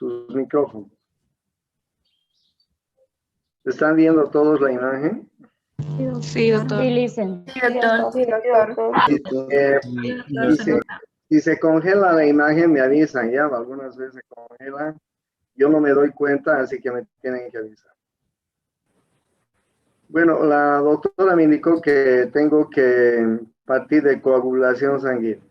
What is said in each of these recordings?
sus micrófonos. ¿Están viendo todos la imagen? Sí, doctor. Sí, listen. Sí, doctor. Sí, doctor. Si se congela la imagen, me avisan, ya, algunas veces se congela. Yo no me doy cuenta, así que me tienen que avisar. Bueno, la doctora me indicó que tengo que partir de coagulación sanguínea.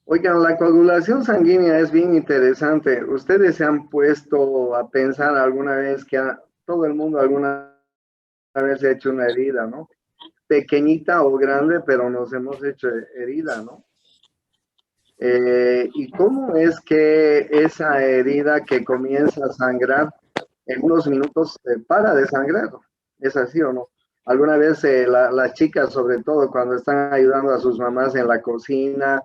Oigan, la coagulación sanguínea es bien interesante. ¿Ustedes se han puesto a pensar alguna vez que todo el mundo alguna vez ha hecho una herida, ¿no? Pequeñita o grande, pero nos hemos hecho herida, ¿no? ¿Y cómo es que esa herida que comienza a sangrar en unos minutos para de sangrar? ¿Es así o no? Alguna vez las chicas, sobre todo cuando están ayudando a sus mamás en la cocina,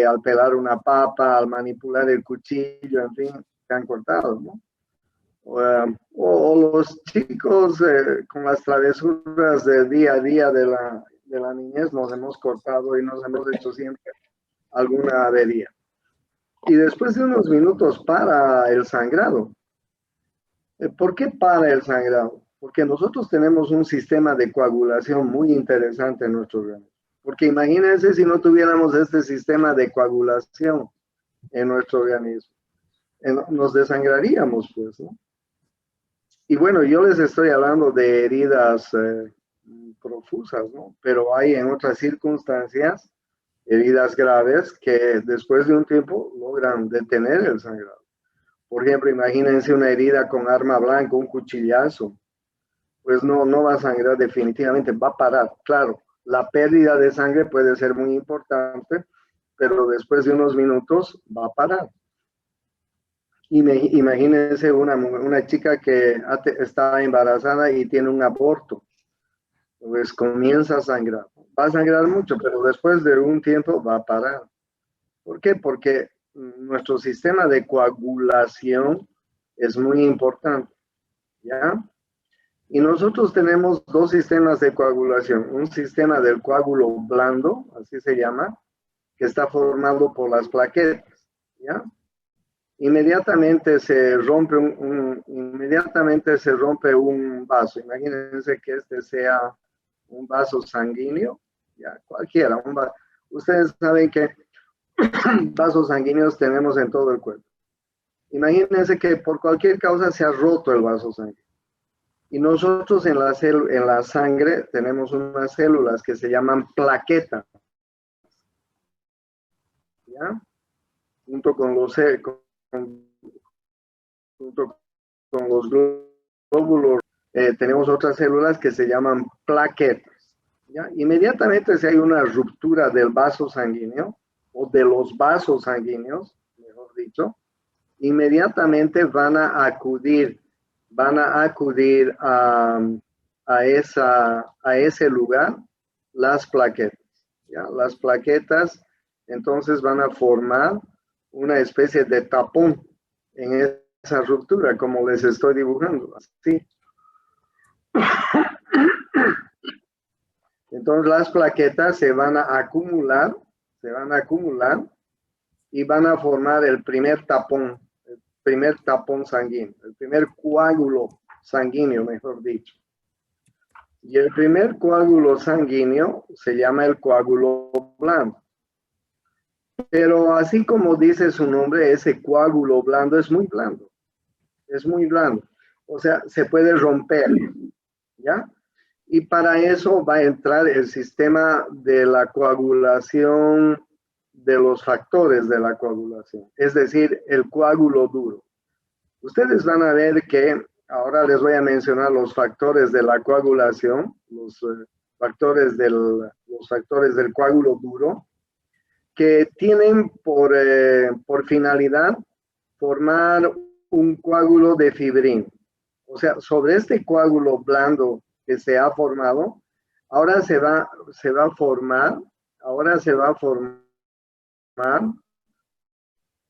al pelar una papa, al manipular el cuchillo, en fin, se han cortado, ¿no? O los chicos con las travesuras del día a día de la niñez nos hemos cortado y nos hemos hecho siempre alguna avería. Y después de unos minutos para el sangrado. ¿Por qué para el sangrado? Porque nosotros tenemos un sistema de coagulación muy interesante en nuestro organismo. Porque imagínense si no tuviéramos este sistema de coagulación en nuestro organismo. Nos desangraríamos, pues, ¿no? Y bueno, yo les estoy hablando de heridas profusas, ¿no? Pero hay en otras circunstancias heridas graves que después de un tiempo logran detener el sangrado. Por ejemplo, imagínense una herida con arma blanca, un cuchillazo. Pues no va a sangrar definitivamente, va a parar. Claro, la pérdida de sangre puede ser muy importante, pero después de unos minutos va a parar. Imagínense una chica que está embarazada y tiene un aborto, pues comienza a sangrar. Va a sangrar mucho, pero después de un tiempo va a parar. ¿Por qué? Porque nuestro sistema de coagulación es muy importante, ¿ya? Y nosotros tenemos dos sistemas de coagulación. Un sistema del coágulo blando, así se llama, que está formado por las plaquetas, ¿ya? Inmediatamente se rompe un vaso. Imagínense que este sea un vaso sanguíneo, ya, cualquiera. Ustedes saben que vasos sanguíneos tenemos en todo el cuerpo. Imagínense que por cualquier causa se ha roto el vaso sanguíneo. Y nosotros en la sangre tenemos unas células que se llaman plaquetas, ¿ya? Junto con los glóbulos, tenemos otras células que se llaman plaquetas, ¿ya? Inmediatamente si hay una ruptura del vaso sanguíneo, o de los vasos sanguíneos, mejor dicho, inmediatamente van a acudir a ese lugar las plaquetas, ¿ya? Las plaquetas entonces van a formar una especie de tapón en esa ruptura, como les estoy dibujando, así. Entonces las plaquetas se van a acumular y van a formar el primer tapón sanguíneo, el primer coágulo sanguíneo, mejor dicho. Y el primer coágulo sanguíneo se llama el coágulo blando. Pero así como dice su nombre, ese coágulo blando es muy blando. Es muy blando. O sea, se puede romper, ¿ya? Y para eso va a entrar el sistema de la coagulación de los factores de la coagulación, es decir, el coágulo duro. Ustedes van a ver que ahora les voy a mencionar los factores de la coagulación, los factores del coágulo duro, que tienen por finalidad formar un coágulo de fibrina. O sea, sobre este coágulo blando que se ha formado, ahora se va a formar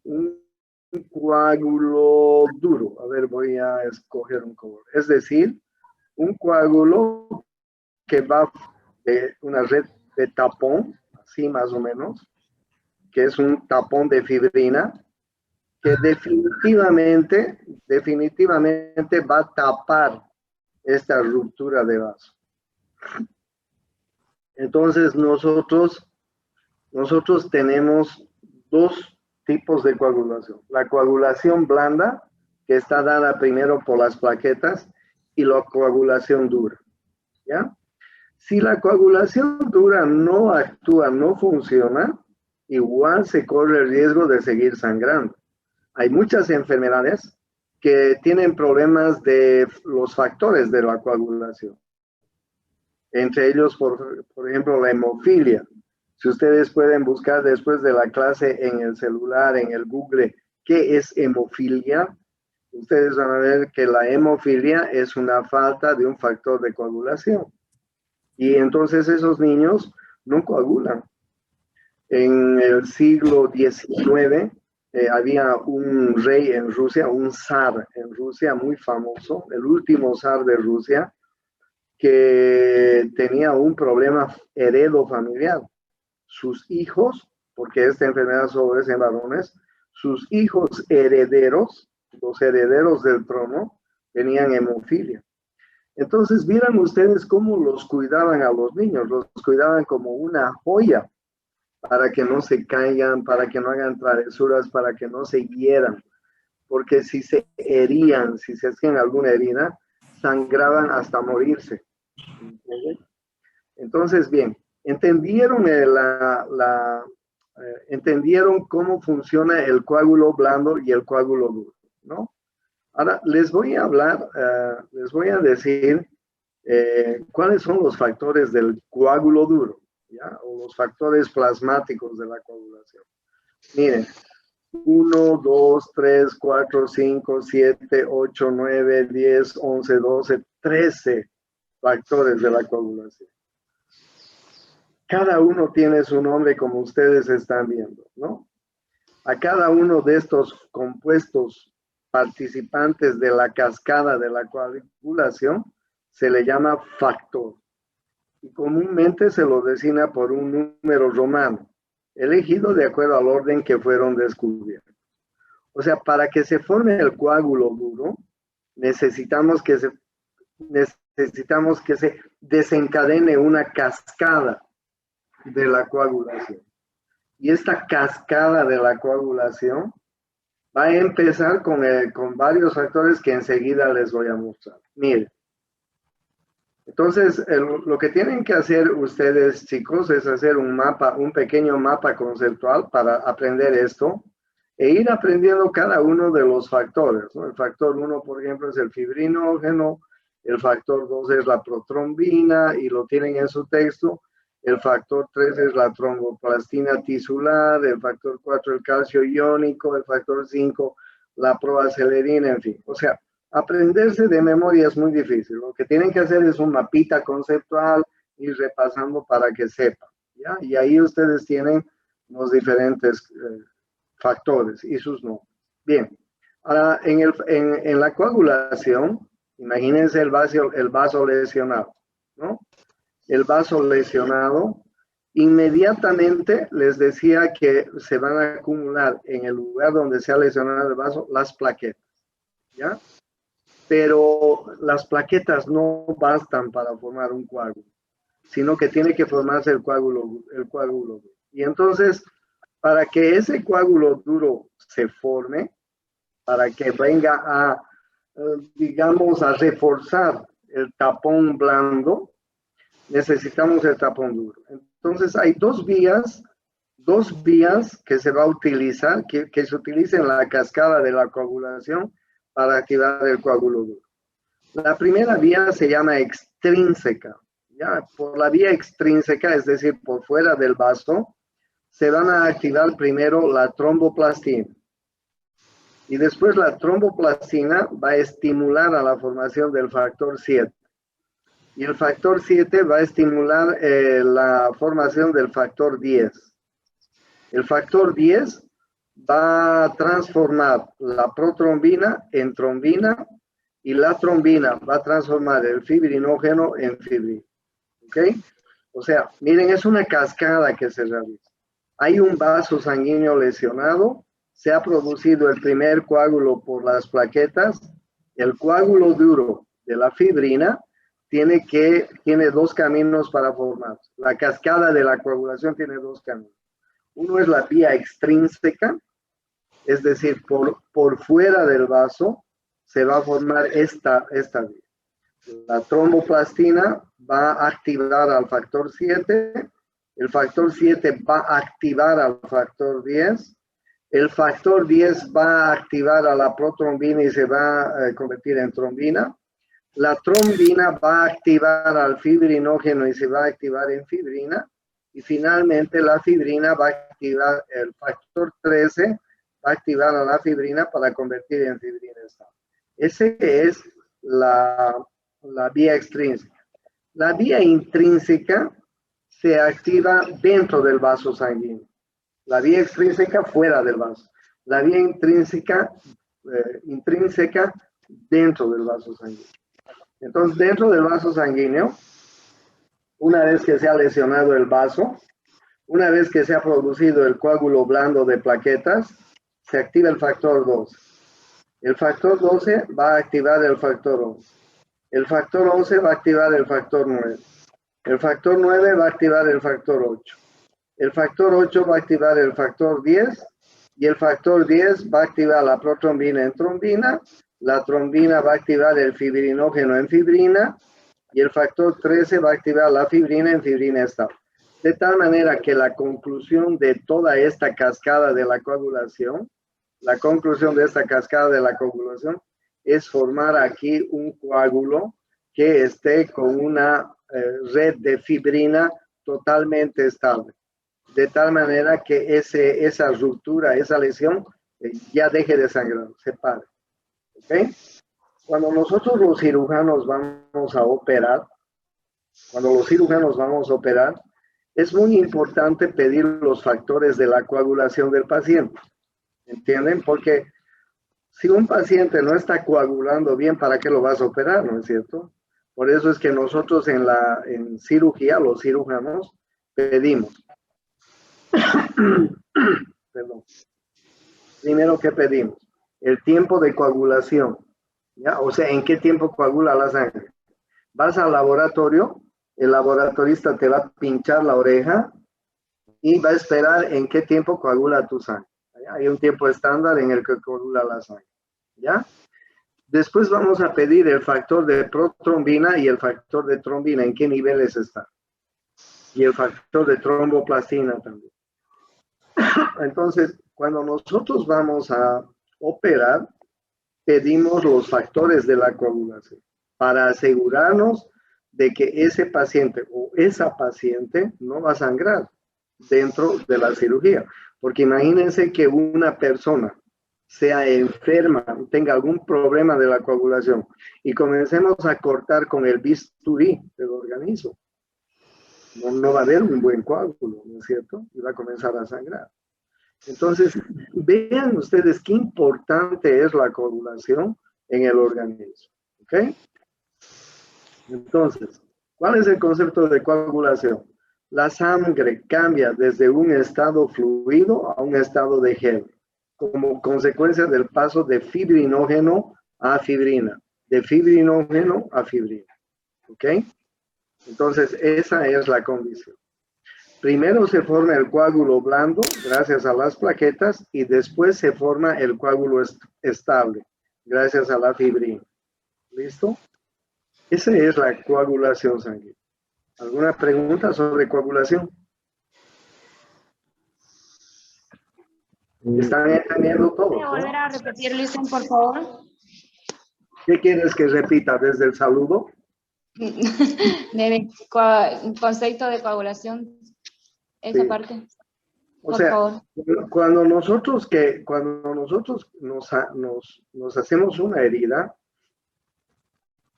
un coágulo duro. A ver, voy a escoger un color. Es decir, un coágulo que va de una red de tapón, así más o menos, que es un tapón de fibrina, que definitivamente va a tapar esta ruptura de vaso. Entonces nosotros tenemos dos tipos de coagulación. La coagulación blanda, que está dada primero por las plaquetas, y la coagulación dura. ¿Ya? Si la coagulación dura no actúa, no funciona, igual se corre el riesgo de seguir sangrando. Hay muchas enfermedades que tienen problemas de los factores de la coagulación. Entre ellos, por ejemplo, la hemofilia. Si ustedes pueden buscar después de la clase en el celular, en el Google, ¿qué es hemofilia? Ustedes van a ver que la hemofilia es una falta de un factor de coagulación. Y entonces esos niños no coagulan. En el siglo XIX había un rey en Rusia, un zar en Rusia muy famoso, el último zar de Rusia, que tenía un problema heredofamiliar. Sus hijos, porque esta enfermedad solo es en varones, sus hijos herederos, los herederos del trono, tenían hemofilia. Entonces, vieran ustedes cómo los cuidaban a los niños, los cuidaban como una joya para que no se caigan, para que no hagan travesuras, para que no se hieran, porque si se herían, si se hacían alguna herida, sangraban hasta morirse. Entonces, bien, entendieron entendieron cómo funciona el coágulo blando y el coágulo duro, ¿no? Ahora, les voy a hablar, les voy a decir cuáles son los factores del coágulo duro, ¿ya? O los factores plasmáticos de la coagulación. Miren, 1, 2, 3, 4, 5, 7, 8, 9, 10, 11, 12, 13 factores de la coagulación. Cada uno tiene su nombre como ustedes están viendo, ¿no? A cada uno de estos compuestos participantes de la cascada de la coagulación se le llama factor. Y comúnmente se lo designa por un número romano, elegido de acuerdo al orden que fueron descubiertos. O sea, para que se forme el coágulo duro, necesitamos que se desencadene una cascada de la coagulación. Y esta cascada de la coagulación va a empezar con varios factores que enseguida les voy a mostrar. Miren. Entonces, lo que tienen que hacer ustedes, chicos, es hacer un mapa, un pequeño mapa conceptual para aprender esto e ir aprendiendo cada uno de los factores, ¿no? El factor 1, por ejemplo, es el fibrinógeno, el factor 2 es la protrombina y lo tienen en su texto. El factor 3 es la tromboplastina tisular, el factor 4 el calcio iónico, el factor 5 la proacelerina, en fin. O sea, aprenderse de memoria es muy difícil. Lo que tienen que hacer es un mapita conceptual, ir repasando para que sepan, ¿ya? Y ahí ustedes tienen los diferentes factores y sus nombres. Bien, ahora en la coagulación, imagínense el vaso lesionado, ¿no? El vaso lesionado, inmediatamente les decía que se van a acumular en el lugar donde se ha lesionado el vaso las plaquetas, ¿ya? Pero las plaquetas no bastan para formar un coágulo, sino que tiene que formarse el coágulo duro. Y entonces, para que ese coágulo duro se forme, para que venga a, digamos, a reforzar el tapón blando, necesitamos el tapón duro. Entonces hay dos vías que se va a utilizar, que se utiliza en la cascada de la coagulación para activar el coágulo duro. La primera vía se llama extrínseca. ¿Ya? Por la vía extrínseca, es decir, por fuera del vaso, se van a activar primero la tromboplastina. Y después la tromboplastina va a estimular a la formación del factor 7. Y el factor 7 va a estimular la formación del factor 10. El factor 10 va a transformar la protrombina en trombina y la trombina va a transformar el fibrinógeno en fibrina. ¿Ok? O sea, miren, es una cascada que se realiza. Hay un vaso sanguíneo lesionado, se ha producido el primer coágulo por las plaquetas, el coágulo duro de la fibrina tiene dos caminos para formar. La cascada de la coagulación tiene dos caminos. Uno es la vía extrínseca, es decir, por fuera del vaso se va a formar esta vía. La tromboplastina va a activar al factor 7, el factor 7 va a activar al factor 10, el factor 10 va a activar a la protrombina y se va a convertir en trombina. La trombina va a activar al fibrinógeno y se va a activar en fibrina. Y finalmente la fibrina va a activar el factor 13, va a activar a la fibrina para convertir en fibrina estable. Esa es la vía extrínseca. La vía intrínseca se activa dentro del vaso sanguíneo. La vía extrínseca fuera del vaso. La vía intrínseca dentro del vaso sanguíneo. Entonces, dentro del vaso sanguíneo, una vez que se ha lesionado el vaso, una vez que se ha producido el coágulo blando de plaquetas, se activa el factor 12. El factor 12 va a activar el factor 11. El factor 11 va a activar el factor 9. El factor 9 va a activar el factor 8. El factor 8 va a activar el factor 10 y el factor 10 va a activar la protrombina en trombina, la trombina va a activar el fibrinógeno en fibrina y el factor 13 va a activar la fibrina en fibrina estable. De tal manera que la conclusión de toda esta cascada de la coagulación, es formar aquí un coágulo que esté con una red de fibrina totalmente estable. De tal manera que esa ruptura, esa lesión, ya deje de sangrar, se pare. ¿Okay? Cuando nosotros los cirujanos vamos a operar, es muy importante pedir los factores de la coagulación del paciente. ¿Entienden? Porque si un paciente no está coagulando bien, ¿para qué lo vas a operar? ¿No es cierto? Por eso es que nosotros en cirugía, los cirujanos, pedimos. Perdón. Primero, ¿qué pedimos? El tiempo de coagulación. ¿Ya? O sea, ¿en qué tiempo coagula la sangre? Vas al laboratorio, el laboratorista te va a pinchar la oreja y va a esperar en qué tiempo coagula tu sangre. ¿Ya? Hay un tiempo estándar en el que coagula la sangre. ¿Ya? Después vamos a pedir el factor de protrombina y el factor de trombina, en qué niveles está. Y el factor de tromboplastina también. Entonces, cuando nosotros vamos a operar, pedimos los factores de la coagulación para asegurarnos de que ese paciente o esa paciente no va a sangrar dentro de la cirugía. Porque imagínense que una persona sea enferma, tenga algún problema de la coagulación y comencemos a cortar con el bisturí del organismo. No va a haber un buen coágulo, ¿no es cierto? Y va a comenzar a sangrar. Entonces, vean ustedes qué importante es la coagulación en el organismo. ¿Ok? Entonces, ¿cuál es el concepto de coagulación? La sangre cambia desde un estado fluido a un estado de gel, como consecuencia del paso de fibrinógeno a fibrina, de fibrinógeno a fibrina. ¿Ok? Entonces, esa es la condición. Primero se forma el coágulo blando gracias a las plaquetas y después se forma el coágulo estable gracias a la fibrina. ¿Listo? Esa es la coagulación sanguínea. ¿Alguna pregunta sobre coagulación? ¿Están entendiendo todo? ¿Puede volver a repetir, Luisen, por favor? ¿Qué quieres que repita desde el saludo? Del concepto de coagulación, esa parte. O sea, cuando nosotros nos hacemos una herida,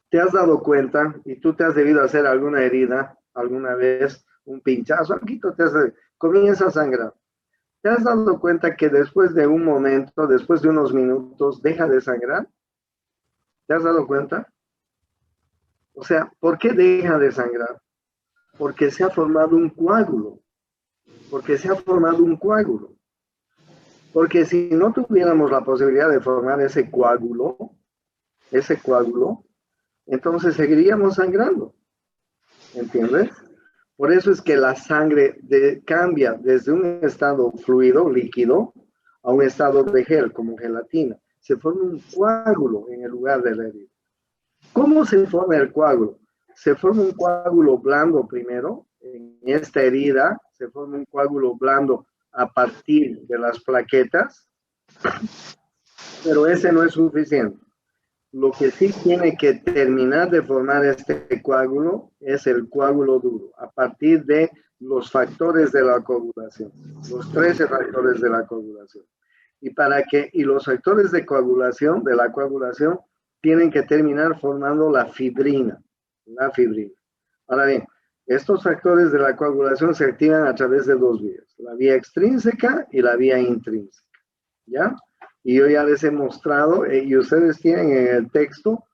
¿te has dado cuenta, y tú te has debido hacer alguna herida alguna vez, un pinchazo, comienza a sangrar? ¿Te has dado cuenta que después de un momento, después de unos minutos, deja de sangrar? ¿Te has dado cuenta? O sea, ¿por qué deja de sangrar? Porque se ha formado un coágulo. Porque si no tuviéramos la posibilidad de formar ese coágulo, entonces seguiríamos sangrando, ¿entiendes? Por eso es que la sangre cambia desde un estado fluido, líquido, a un estado de gel, como gelatina. Se forma un coágulo en el lugar de la herida. ¿Cómo se forma el coágulo? Se forma un coágulo blando primero. En esta herida se forma un coágulo blando a partir de las plaquetas, pero ese no es suficiente. Lo que sí tiene que terminar de formar este coágulo es el coágulo duro, a partir de los factores de la coagulación, los 13 factores de la coagulación. Y los factores de la coagulación, tienen que terminar formando la fibrina. Ahora bien, estos factores de la coagulación se activan a través de dos vías, la vía extrínseca y la vía intrínseca, ¿ya? Y yo ya les he mostrado, y ustedes tienen en el texto,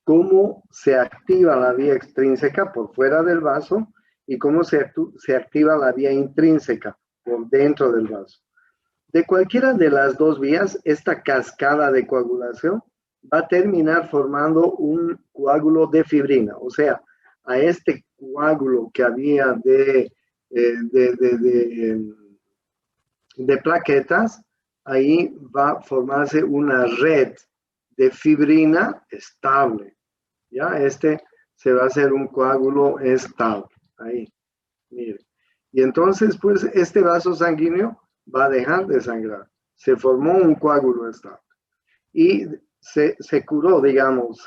cómo se activa la vía extrínseca por fuera del vaso y cómo se activa la vía intrínseca por dentro del vaso. De cualquiera de las dos vías, esta cascada de coagulación va a terminar formando un coágulo de fibrina. O sea, a este coágulo que había de plaquetas, ahí va a formarse una red de fibrina estable. ¿Ya? Se va a hacer un coágulo estable. Ahí, mire. Y entonces, pues, este vaso sanguíneo va a dejar de sangrar. Se formó un coágulo estable. Y se curó, digamos,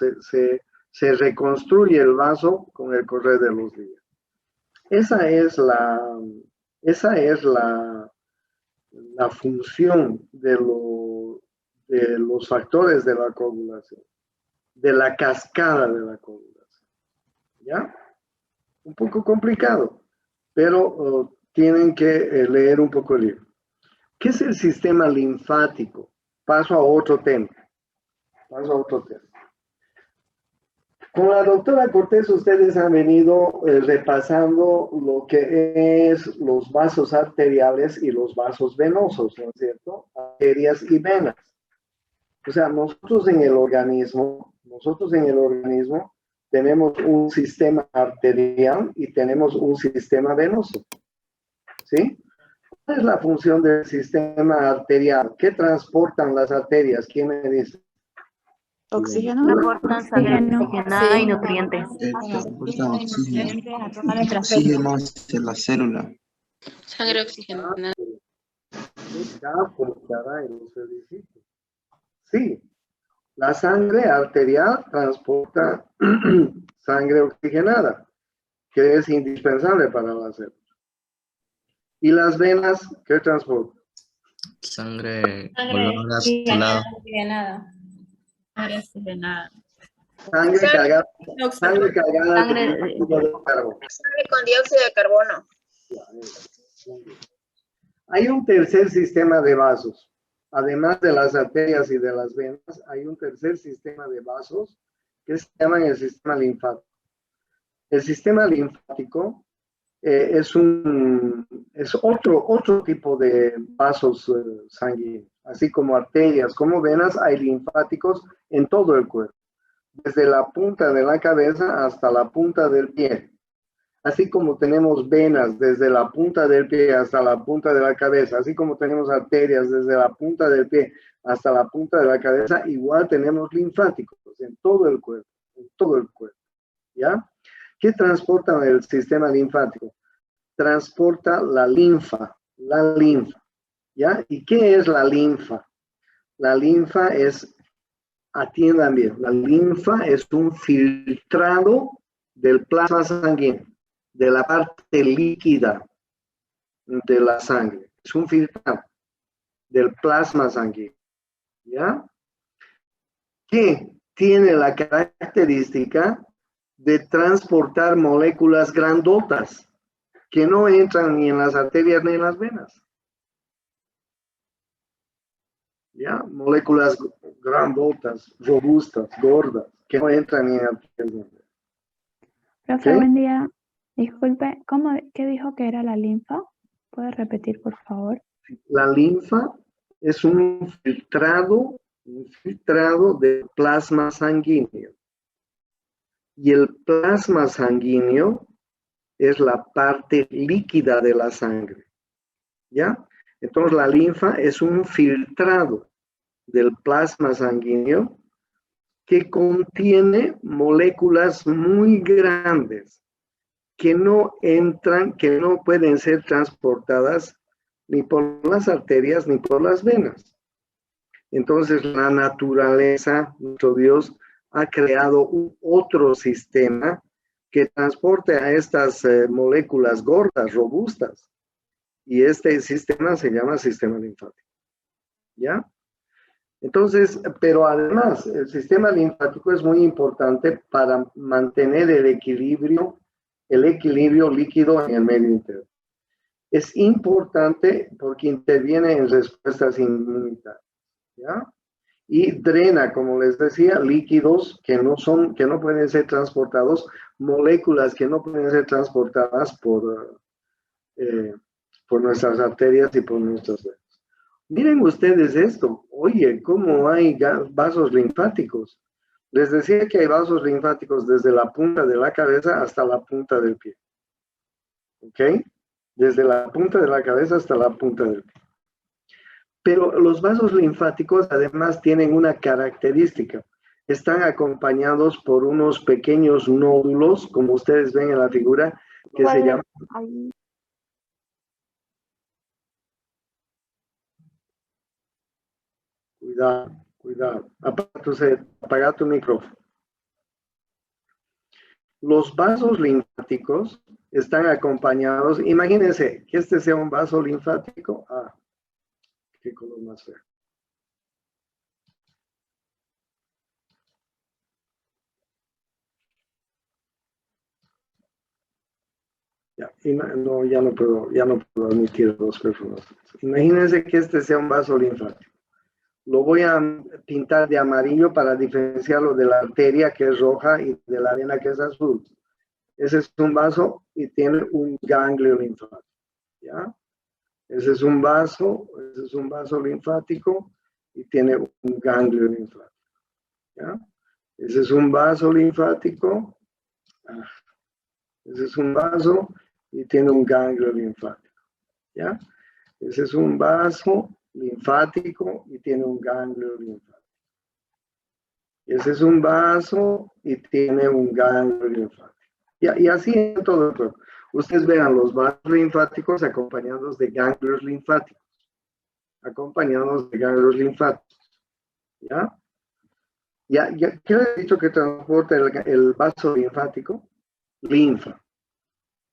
se reconstruye el vaso con el correr de los días. Esa es la función de los factores de la coagulación, de la cascada de la coagulación. ¿Ya? Un poco complicado, pero tienen que leer un poco el libro. ¿Qué es el sistema linfático? Paso a otro tema. Con la doctora Cortés ustedes han venido repasando lo que es los vasos arteriales y los vasos venosos, ¿no es cierto? Arterias y venas. O sea, nosotros en el organismo tenemos un sistema arterial y tenemos un sistema venoso. ¿Sí? ¿Cuál es la función del sistema arterial? ¿Qué transportan las arterias? ¿Quién me dice? Oxígeno. Transportan sangre oxigenada y nutrientes. Transportan oxígeno hacia la célula. Sangre oxigenada. Los felicito. Sí, la sangre arterial transporta sangre oxigenada, que es indispensable para la célula. ¿Y las venas qué transportan? Sangre oxigenada. Sangre cargada de Sangre con dióxido de carbono. Hay un tercer sistema de vasos. Además de las arterias y de las venas, hay un tercer sistema de vasos que se llaman el sistema linfático. El sistema linfático es otro tipo de vasos sanguíneos. Así como arterias, como venas, hay linfáticos en todo el cuerpo. Desde la punta de la cabeza hasta la punta del pie. Así como tenemos venas desde la punta del pie hasta la punta de la cabeza, así como tenemos arterias desde la punta del pie hasta la punta de la cabeza, igual tenemos linfáticos en todo el cuerpo, ¿ya? ¿Qué transporta el sistema linfático? Transporta la linfa, ¿ya? ¿Y qué es la linfa? La linfa atiendan bien, la linfa es un filtrado del plasma sanguíneo, de la parte líquida de la sangre. Es un filtrado del plasma sanguíneo, ¿ya? Que tiene la característica de transportar moléculas grandotas que no entran ni en las arterias ni en las venas. ¿Ya? Moléculas grandotas, robustas, gordas, que no entran ni en arterias ni en venas. Profe, ¿Sí? buen día. Disculpe, ¿qué dijo que era la linfa? ¿Puede repetir, por favor? La linfa es un filtrado del plasma sanguíneo. Y el plasma sanguíneo es la parte líquida de la sangre. ¿Ya? Entonces la linfa es un filtrado del plasma sanguíneo que contiene moléculas muy grandes que no entran, que no pueden ser transportadas ni por las arterias ni por las venas. Entonces la naturaleza, nuestro Dios, ha creado otro sistema que transporte a estas moléculas gordas, robustas. Y este sistema se llama sistema linfático. ¿Ya? Entonces, pero además, el sistema linfático es muy importante para mantener el equilibrio líquido en el medio interno. Es importante porque interviene en respuestas inmunitarias, ¿ya? Y drena, como les decía, líquidos que no pueden ser transportados, moléculas que no pueden ser transportadas por nuestras arterias y por nuestras venas. Miren ustedes esto. Oye, cómo hay vasos linfáticos. Les decía que hay vasos linfáticos desde la punta de la cabeza hasta la punta del pie. ¿Ok? Desde la punta de la cabeza hasta la punta del pie. Pero los vasos linfáticos además tienen una característica. Están acompañados por unos pequeños nódulos, como ustedes ven en la figura, que se llaman... Cuidado. Apaga tu micrófono. Los vasos linfáticos están acompañados, imagínense que este sea un vaso linfático. Ah, qué color más feo. Ya no puedo admitir dos personas. Imagínense que este sea un vaso linfático. Lo voy a pintar de amarillo para diferenciarlo de la arteria que es roja y de la vena que es azul. Ese es un vaso y tiene un ganglio linfático. ¿Ya? Ese es un vaso linfático y tiene un ganglio linfático. ¿Ya? Ese es un vaso linfático. Ese es un vaso y tiene un ganglio linfático. ¿Ya? Ese es un vaso linfático y tiene un ganglio linfático. Ese es un vaso y tiene un ganglio linfático. Y así en todo el cuerpo. Ustedes vean los vasos linfáticos acompañados de ganglios linfáticos. ¿Ya? ¿Qué le he dicho que transporta el vaso linfático? Linfa.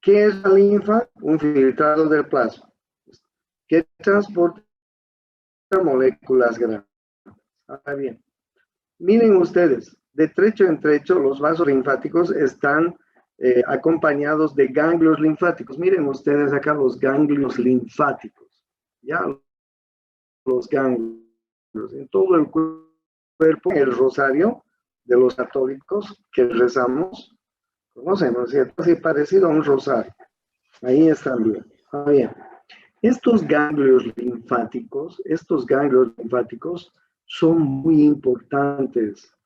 ¿Qué es la linfa? Un filtrado del plasma. ¿Qué transporta moléculas grandes? Ahora bien, miren ustedes, de trecho en trecho los vasos linfáticos están acompañados de ganglios linfáticos. Miren ustedes acá los ganglios linfáticos. Ya, los ganglios. En todo el cuerpo, el rosario de los católicos que rezamos, conocemos, ¿cierto? Así parecido a un rosario. Ahí están bien. Ah, bien. Estos ganglios linfáticos son muy importantes.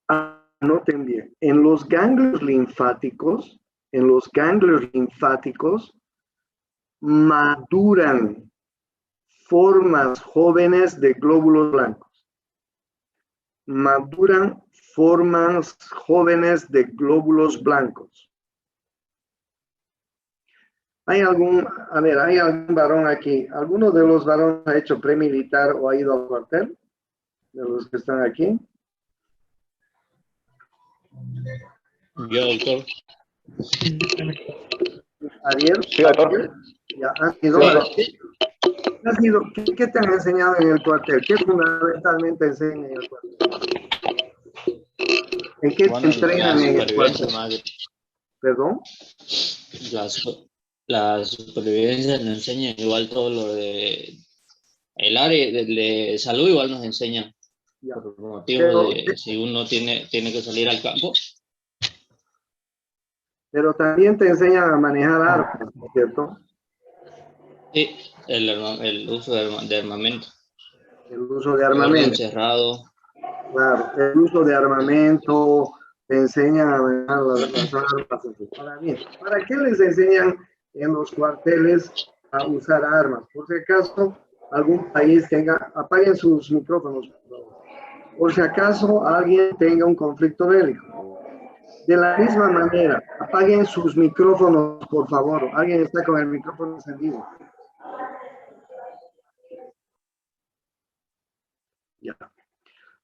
Anoten bien, en los ganglios linfáticos maduran formas jóvenes de glóbulos blancos. ¿Hay algún varón aquí? ¿Alguno de los varones ha hecho premilitar o ha ido al cuartel? De los que están aquí. Yo, doctor. Ariel. Sí, doctor. Ya, ¿has ido? ¿Qué te han enseñado en el cuartel? ¿Qué fundamentalmente enseñan en el cuartel? ¿En qué te entrenan en el cuartel? ¿Perdón? La supervivencia nos enseña igual todo lo de el área de salud, igual nos enseña por motivo de si uno tiene que salir al campo. Pero también te enseñan a manejar armas, ¿cierto? Sí, el uso de armamento. El uso de Orden armamento. cerrado. Claro, el uso de armamento, te enseñan a manejar las armas. Ahora bien, ¿para qué les enseñan en los cuarteles a usar armas? Por si acaso algún país tenga, apaguen sus micrófonos, por favor. Por si acaso alguien tenga un conflicto bélico. De la misma manera, apaguen sus micrófonos, por favor. Alguien está con el micrófono encendido. Ya.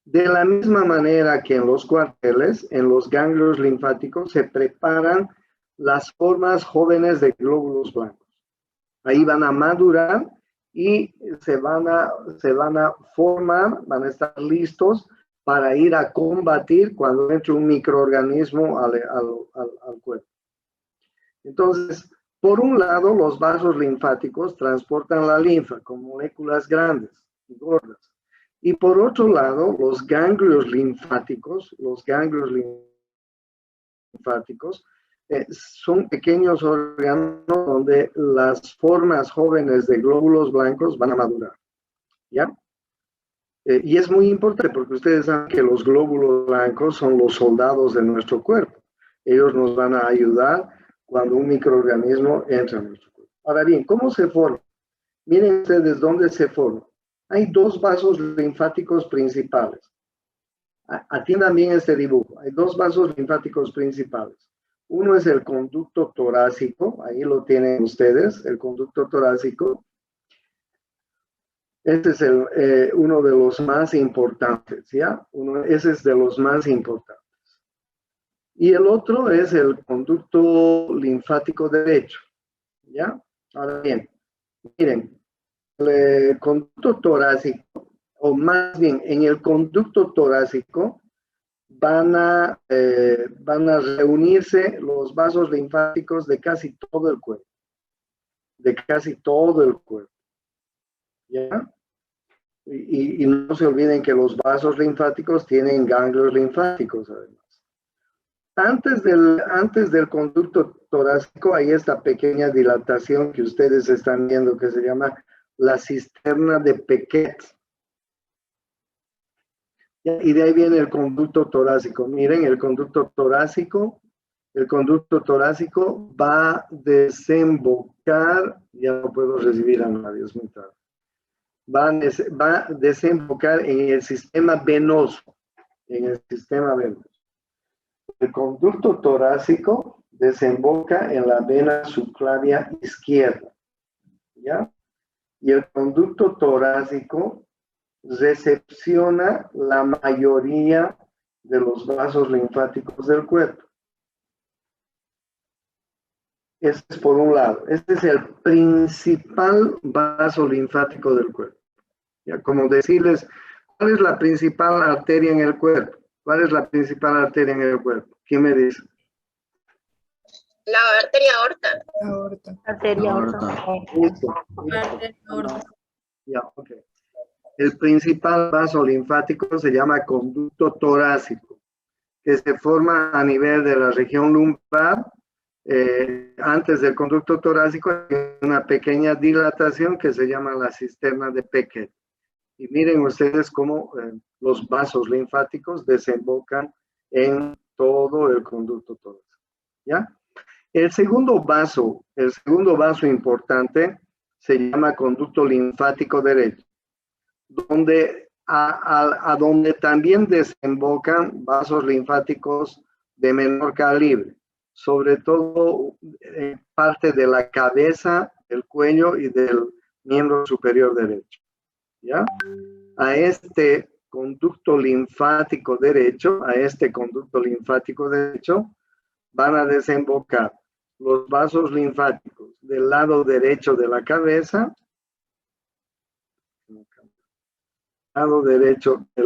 De la misma manera que en los cuarteles, en los ganglios linfáticos se preparan las formas jóvenes de glóbulos blancos. Ahí van a madurar y se van a formar, van a estar listos para ir a combatir cuando entre un microorganismo al cuerpo. Entonces, por un lado, los vasos linfáticos transportan la linfa con moléculas grandes y gordas. Y por otro lado, los ganglios linfáticos son pequeños órganos donde las formas jóvenes de glóbulos blancos van a madurar. ¿Ya? Y es muy importante porque ustedes saben que los glóbulos blancos son los soldados de nuestro cuerpo. Ellos nos van a ayudar cuando un microorganismo entra en nuestro cuerpo. Ahora bien, ¿cómo se forma? Miren ustedes dónde se forma. Hay dos vasos linfáticos principales. Atiendan bien este dibujo. Hay dos vasos linfáticos principales. Uno es el conducto torácico. Ahí lo tienen ustedes, el conducto torácico. Este es uno de los más importantes, ¿ya? Ese es de los más importantes. Y el otro es el conducto linfático derecho, ¿ya? Ahora bien, miren. El conducto torácico, o más bien en el conducto torácico, van a reunirse los vasos linfáticos de casi todo el cuerpo. De casi todo el cuerpo. ¿Ya? Y no se olviden que los vasos linfáticos tienen ganglios linfáticos, además. Antes del conducto torácico hay esta pequeña dilatación que ustedes están viendo que se llama la cisterna de Pequet. Y de ahí viene el conducto torácico. Miren, el conducto torácico va a desembocar, ya no puedo recibir a nadie, es muy tarde. Va a desembocar en el sistema venoso, El conducto torácico desemboca en la vena subclavia izquierda, ¿ya? Y el conducto torácico recepciona la mayoría de los vasos linfáticos del cuerpo. Ese es por un lado. Este es el principal vaso linfático del cuerpo. Ya, como decirles, ¿cuál es la principal arteria en el cuerpo? ¿Cuál es la principal arteria en el cuerpo? ¿Quién me dice? La arteria aorta. Arteria aorta. Listo. Ya, ok. El principal vaso linfático se llama conducto torácico, que se forma a nivel de la región lumbar. Antes del conducto torácico hay una pequeña dilatación que se llama la cisterna de Pequet. Y miren ustedes cómo los vasos linfáticos desembocan en todo el conducto torácico. ¿Ya? El segundo vaso importante se llama conducto linfático derecho, donde a donde también desembocan vasos linfáticos de menor calibre, sobre todo parte de la cabeza, el cuello y del miembro superior derecho. ¿Ya? A este conducto linfático derecho, van a desembocar los vasos linfáticos del lado derecho de la cabeza, del lado derecho de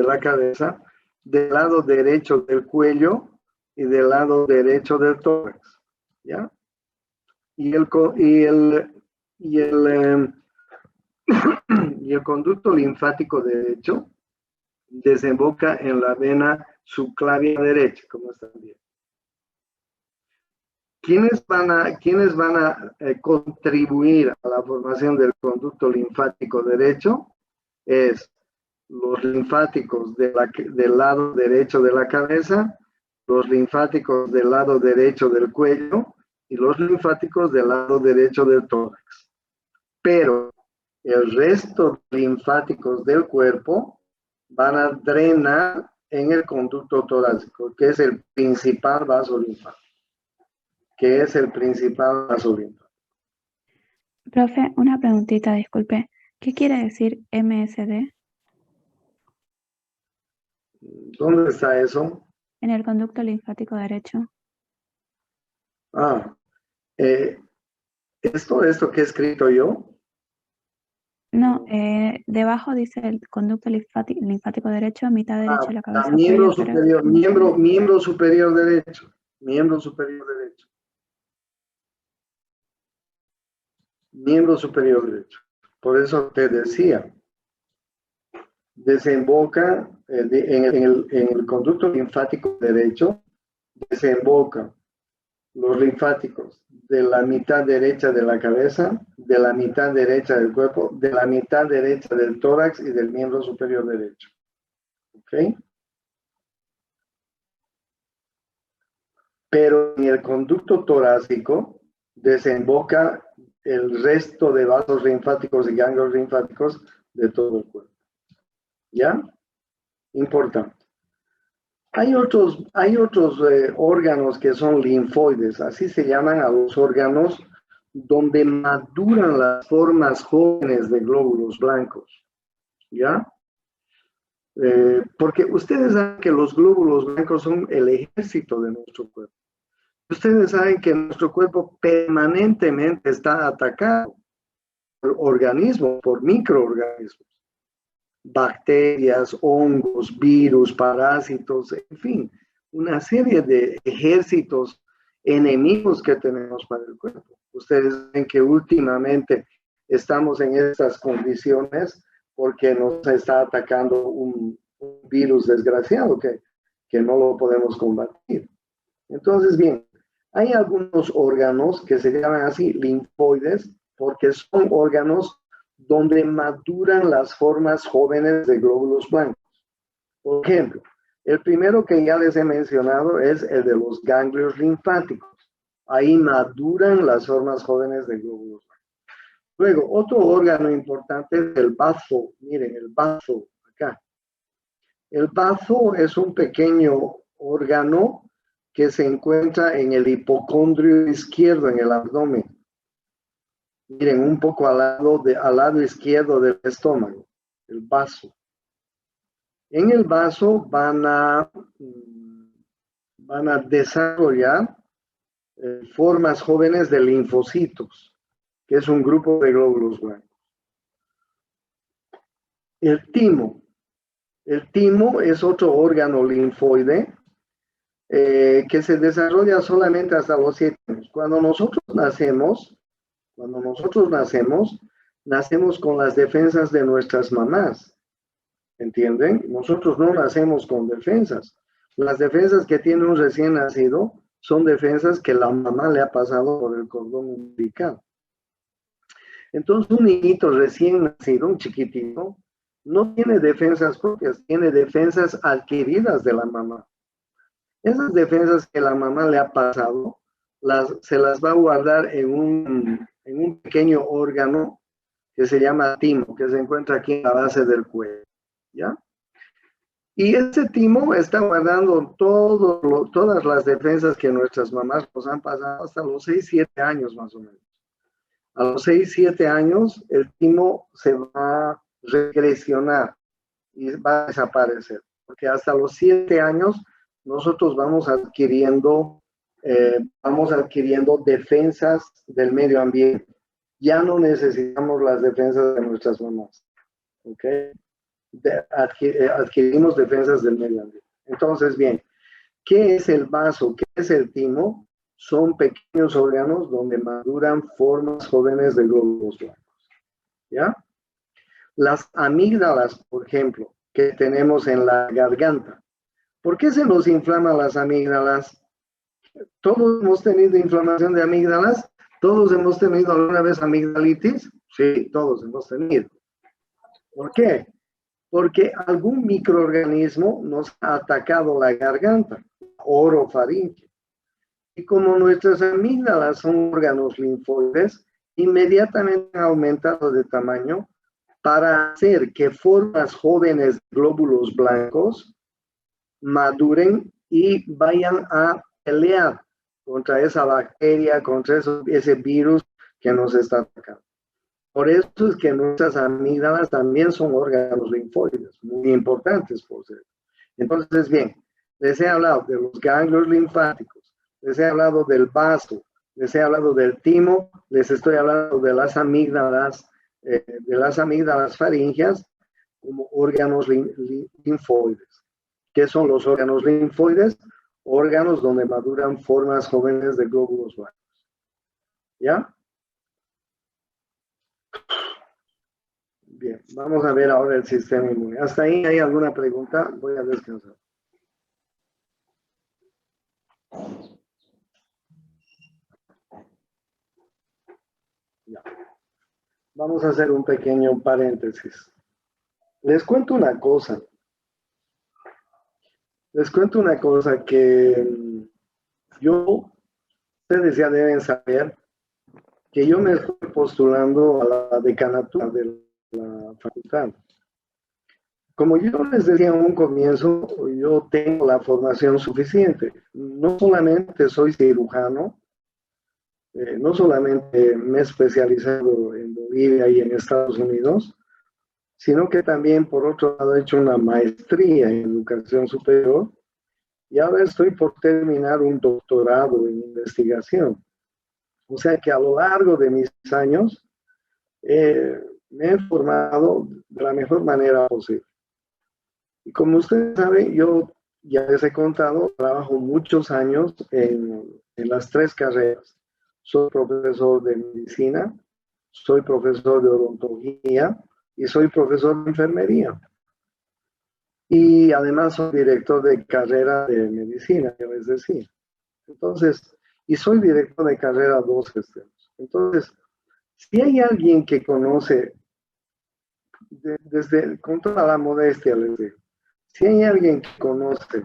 la cabeza, del lado derecho del cuello y del lado derecho del tórax, ¿ya? Y el conducto linfático derecho desemboca en la vena subclavia derecha, como están viendo. ¿quiénes van a contribuir a la formación del conducto linfático derecho? Es los linfáticos del lado derecho de la cabeza, los linfáticos del lado derecho del cuello y los linfáticos del lado derecho del tórax. Pero el resto de linfáticos del cuerpo van a drenar en el conducto torácico, que es el principal vaso linfático. Profe, una preguntita, disculpe. ¿Qué quiere decir MSD? ¿Dónde está eso? En el conducto linfático derecho. Esto que he escrito yo. No, debajo dice el conducto linfático derecho, mitad derecha de la cabeza. Miembro cuello, superior, miembro superior derecho. Miembro superior derecho. Miembro superior derecho. Por eso te decía, desemboca en el conducto linfático derecho, desemboca los linfáticos de la mitad derecha de la cabeza, de la mitad derecha del cuerpo, de la mitad derecha del tórax y del miembro superior derecho. ¿Ok? Pero en el conducto torácico desemboca el resto de vasos linfáticos y ganglios linfáticos de todo el cuerpo. ¿Ya? Importante. Hay otros órganos que son linfoides, así se llaman a los órganos donde maduran las formas jóvenes de glóbulos blancos. ¿Ya? Porque ustedes saben que los glóbulos blancos son el ejército de nuestro cuerpo. Ustedes saben que nuestro cuerpo permanentemente está atacado por organismos, por microorganismos. Bacterias, hongos, virus, parásitos, en fin, una serie de ejércitos enemigos que tenemos para el cuerpo. Ustedes ven que últimamente estamos en estas condiciones porque nos está atacando un virus desgraciado que no lo podemos combatir. Entonces, bien, hay algunos órganos que se llaman así linfoides porque son órganos donde maduran las formas jóvenes de glóbulos blancos. Por ejemplo, el primero que ya les he mencionado es el de los ganglios linfáticos. Ahí maduran las formas jóvenes de glóbulos blancos. Luego, otro órgano importante es el bazo. Miren, el bazo, acá. El bazo es un pequeño órgano que se encuentra en el hipocondrio izquierdo, en el abdomen. Miren, un poco al lado izquierdo del estómago, el bazo. En el bazo van a desarrollar formas jóvenes de linfocitos, que es un grupo de glóbulos blancos. El timo. El timo es otro órgano linfoide que se desarrolla solamente hasta los 7 años. Cuando nosotros nacemos con las defensas de nuestras mamás. ¿Entienden? Nosotros no nacemos con defensas. Las defensas que tiene un recién nacido son defensas que la mamá le ha pasado por el cordón umbilical. Entonces, un niñito recién nacido, un chiquitito, no tiene defensas propias, tiene defensas adquiridas de la mamá. Esas defensas que la mamá le ha pasado, se las va a guardar en un pequeño órgano que se llama timo, que se encuentra aquí en la base del cuello, ¿ya? Y ese timo está guardando todas las defensas que nuestras mamás nos han pasado hasta los 6, 7 años más o menos. A los 6, 7 años, el timo se va a regresionar y va a desaparecer, porque hasta los 7 años nosotros vamos adquiriendo defensas del medio ambiente. Ya no necesitamos las defensas de nuestras mamás. ¿Ok? Adquirimos defensas del medio ambiente. Entonces, bien, ¿qué es el bazo? ¿Qué es el timo? Son pequeños órganos donde maduran formas jóvenes de glóbulos blancos. ¿Ya? Las amígdalas, por ejemplo, que tenemos en la garganta. ¿Por qué se nos inflaman las amígdalas? ¿Todos hemos tenido inflamación de amígdalas? ¿Todos hemos tenido alguna vez amigdalitis? Sí, todos hemos tenido. ¿Por qué? Porque algún microorganismo nos ha atacado la garganta, orofaringe. Y como nuestras amígdalas son órganos linfoides, inmediatamente han aumentado de tamaño para hacer que formas jóvenes de glóbulos blancos maduren y vayan a pelear contra esa bacteria, contra ese virus que nos está atacando. Por eso es que nuestras amígdalas también son órganos linfoides, muy importantes por ser. Entonces, bien, les he hablado de los ganglios linfáticos, les he hablado del vaso, les he hablado del timo, les estoy hablando de las amígdalas faringeas como órganos linfoides. ¿Qué son los órganos linfoides? Órganos donde maduran formas jóvenes de glóbulos blancos. ¿Ya? Bien, vamos a ver ahora el sistema inmune. ¿Hasta ahí hay alguna pregunta? Voy a descansar. Ya. Vamos a hacer un pequeño paréntesis. Les cuento una cosa. Les cuento una cosa que ustedes ya deben saber, que yo me estoy postulando a la decanatura de la facultad. Como yo les decía en un comienzo, yo tengo la formación suficiente. No solamente soy cirujano, no solamente me he especializado en Bolivia y en Estados Unidos, sino que también, por otro lado, he hecho una maestría en educación superior y ahora estoy por terminar un doctorado en investigación. O sea que a lo largo de mis años me he formado de la mejor manera posible. Y como ustedes saben, yo ya les he contado, trabajo muchos años en las 3 carreras. Soy profesor de medicina, soy profesor de odontología y soy profesor de enfermería. Y además soy director de carrera de medicina, ya les decía. Entonces, y soy director de carrera 2 extremos. Entonces, si hay alguien que conoce, con toda la modestia les digo, si hay alguien que conoce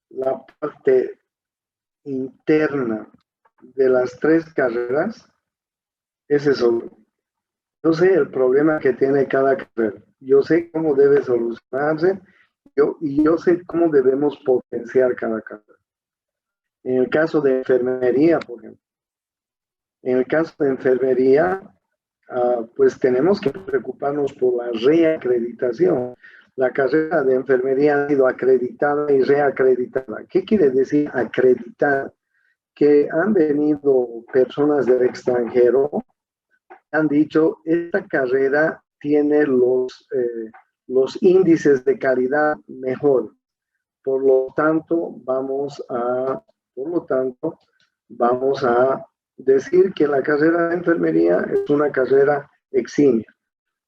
la parte interna de las 3 carreras, ese soy yo. Yo sé el problema que tiene cada carrera. Yo sé cómo debe solucionarse y yo sé cómo debemos potenciar cada carrera. En el caso de enfermería, por ejemplo. En el caso de enfermería, pues tenemos que preocuparnos por la reacreditación. La carrera de enfermería ha sido acreditada y reacreditada. ¿Qué quiere decir acreditar? Que han venido personas del extranjero, han dicho, esta carrera tiene los índices de calidad mejor. Por lo tanto, vamos a decir que la carrera de enfermería es una carrera eximia.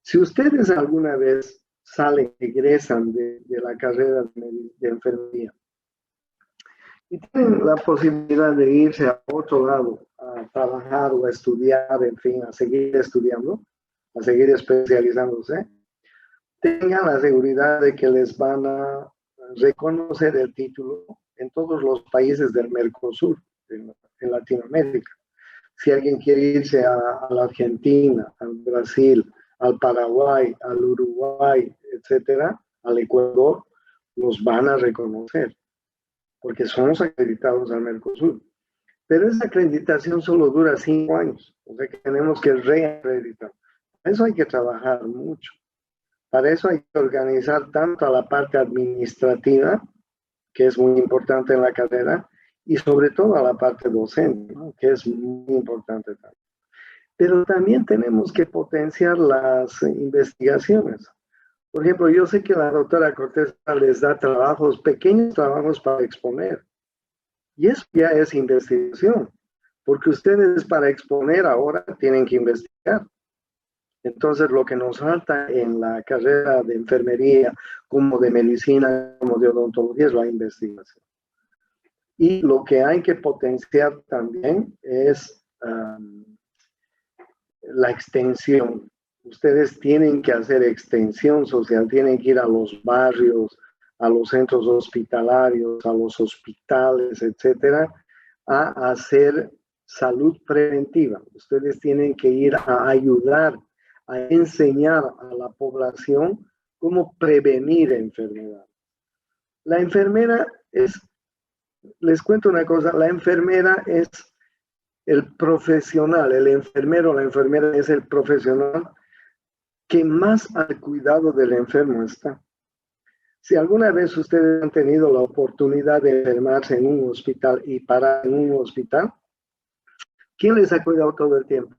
Si ustedes alguna vez egresan de la carrera de enfermería y tienen la posibilidad de irse a otro lado a trabajar o a estudiar, en fin, a seguir estudiando, a seguir especializándose, tengan la seguridad de que les van a reconocer el título en todos los países del Mercosur, en Latinoamérica. Si alguien quiere irse a la Argentina, al Brasil, al Paraguay, al Uruguay, etcétera, al Ecuador, los van a reconocer, porque somos acreditados al Mercosur. Pero esa acreditación solo dura 5 años, o sea que tenemos que reacreditar. Para eso hay que trabajar mucho. Para eso hay que organizar tanto a la parte administrativa, que es muy importante en la carrera, y sobre todo a la parte docente, ¿no? Que es muy importante también. Pero también tenemos que potenciar las investigaciones. Por ejemplo, yo sé que la doctora Cortés les da trabajos, pequeños trabajos para exponer. Y eso ya es investigación, porque ustedes para exponer ahora tienen que investigar. Entonces, lo que nos falta en la carrera de enfermería, como de medicina, como de odontología, es la investigación. Y lo que hay que potenciar también es la extensión. Ustedes tienen que hacer extensión social, tienen que ir a los barrios, a los centros hospitalarios, a los hospitales, etcétera, a hacer salud preventiva. Ustedes tienen que ir a ayudar, a enseñar a la población cómo prevenir enfermedades. La enfermera les cuento una cosa, la enfermera es el profesional, el enfermero, la enfermera es el profesional que más al cuidado del enfermo está. Si alguna vez ustedes han tenido la oportunidad de enfermarse en un hospital y parar en un hospital, ¿quién les ha cuidado todo el tiempo?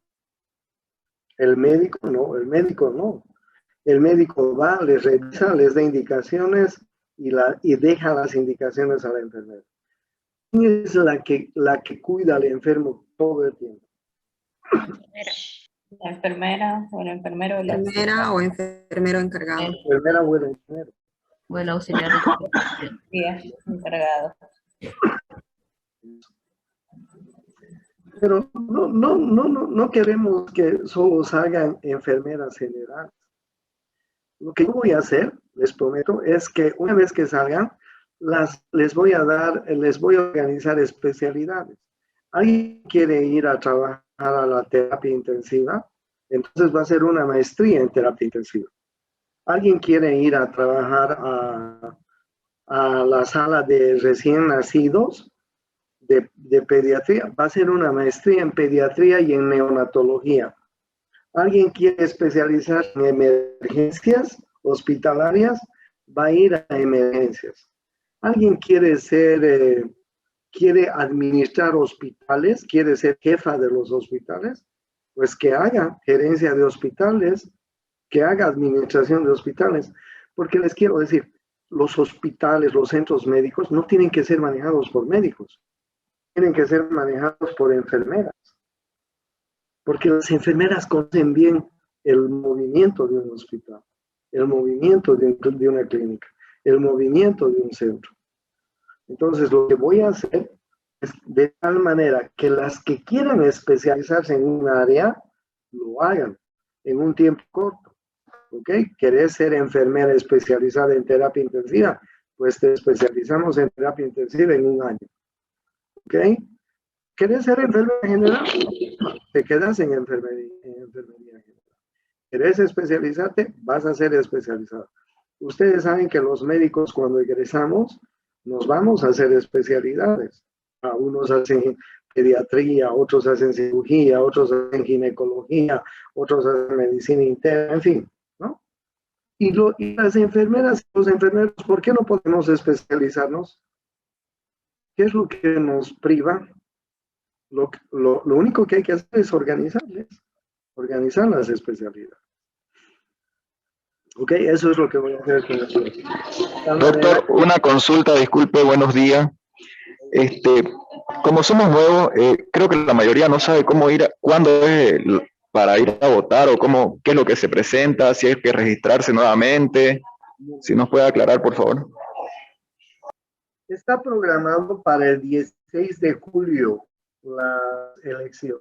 El médico no, el médico no. El médico va, les revisa, les da indicaciones y deja las indicaciones a la enfermera. ¿Quién es la que cuida al enfermo todo el tiempo? La enfermera o el enfermero. La enfermera o enfermero encargado. La enfermera o el enfermero. O el auxiliar de Sí, es encargado. Pero no queremos que solo salgan enfermeras generales. Lo que yo voy a hacer, les prometo, es que una vez que salgan, les voy a organizar especialidades. ¿Alguien quiere ir a trabajar a la terapia intensiva? Entonces va a ser una maestría en terapia intensiva. ¿Alguien quiere ir a trabajar a la sala de recién nacidos de pediatría? Va a ser una maestría en pediatría y en neonatología. ¿Alguien quiere especializarse en emergencias hospitalarias? Va a ir a emergencias. ¿Alguien quiere administrar hospitales? ¿Quiere ser jefa de los hospitales? Pues que haga gerencia de hospitales, que haga administración de hospitales. Porque les quiero decir, los hospitales, los centros médicos no tienen que ser manejados por médicos. Tienen que ser manejados por enfermeras. Porque las enfermeras conocen bien el movimiento de un hospital, el movimiento de una clínica, el movimiento de un centro. Entonces, lo que voy a hacer es de tal manera que las que quieran especializarse en un área, lo hagan en un tiempo corto. ¿Ok? ¿Querés ser enfermera especializada en terapia intensiva? Pues te especializamos en terapia intensiva en un año. ¿Ok? ¿Querés ser enfermera general? Te quedas en enfermería general. ¿Querés especializarte? Vas a ser especializado. Ustedes saben que los médicos cuando egresamos nos vamos a hacer especialidades. Unos hacen pediatría, otros hacen cirugía, otros hacen ginecología, otros hacen medicina interna, en fin, ¿no? Y las enfermeras, los enfermeros, ¿por qué no podemos especializarnos? ¿Qué es lo que nos priva? Lo único que hay que hacer es organizar las especialidades. Ok, eso es lo que voy a hacer con eso. Doctor, una consulta, disculpe, buenos días. Como somos nuevos, creo que la mayoría no sabe cuándo es para ir a votar o qué es lo que se presenta, si hay que registrarse nuevamente. Si nos puede aclarar, por favor. Está programado para el 16 de julio la elección.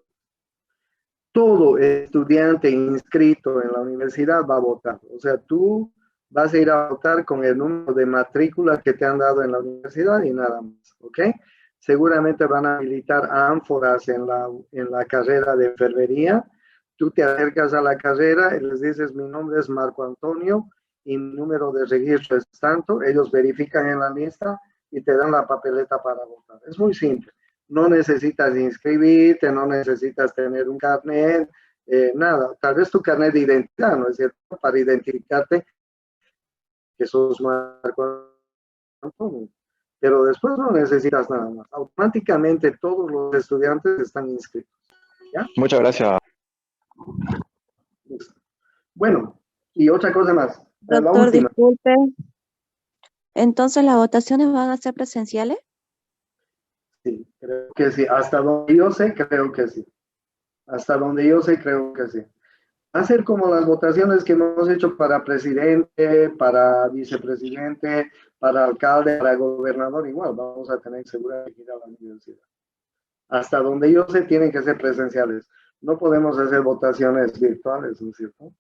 Todo estudiante inscrito en la universidad va a votar. O sea, tú vas a ir a votar con el número de matrícula que te han dado en la universidad y nada más, ¿ok? Seguramente van a habilitar ánforas en la carrera de enfermería. Tú te acercas a la carrera y les dices, mi nombre es Marco Antonio y mi número de registro es tanto. Ellos verifican en la lista y te dan la papeleta para votar. Es muy simple. No necesitas inscribirte, no necesitas tener un carnet, nada. Tal vez tu carnet de identidad, ¿no es cierto? Para identificarte que sos Marco Antonio. Pero después no necesitas nada más. Automáticamente todos los estudiantes están inscritos. ¿Ya? Muchas gracias. Bueno, y otra cosa más. Doctor, disculpe. ¿Entonces las votaciones van a ser presenciales? Sí, creo que sí. Hasta donde yo sé, creo que sí. Hasta donde yo sé, creo que sí. Va a ser como las votaciones que hemos hecho para presidente, para vicepresidente, Para alcalde, para gobernador, igual, vamos a tener seguro que ir a la universidad. Hasta donde yo sé, tienen que ser presenciales. No podemos hacer votaciones virtuales, ¿no es cierto?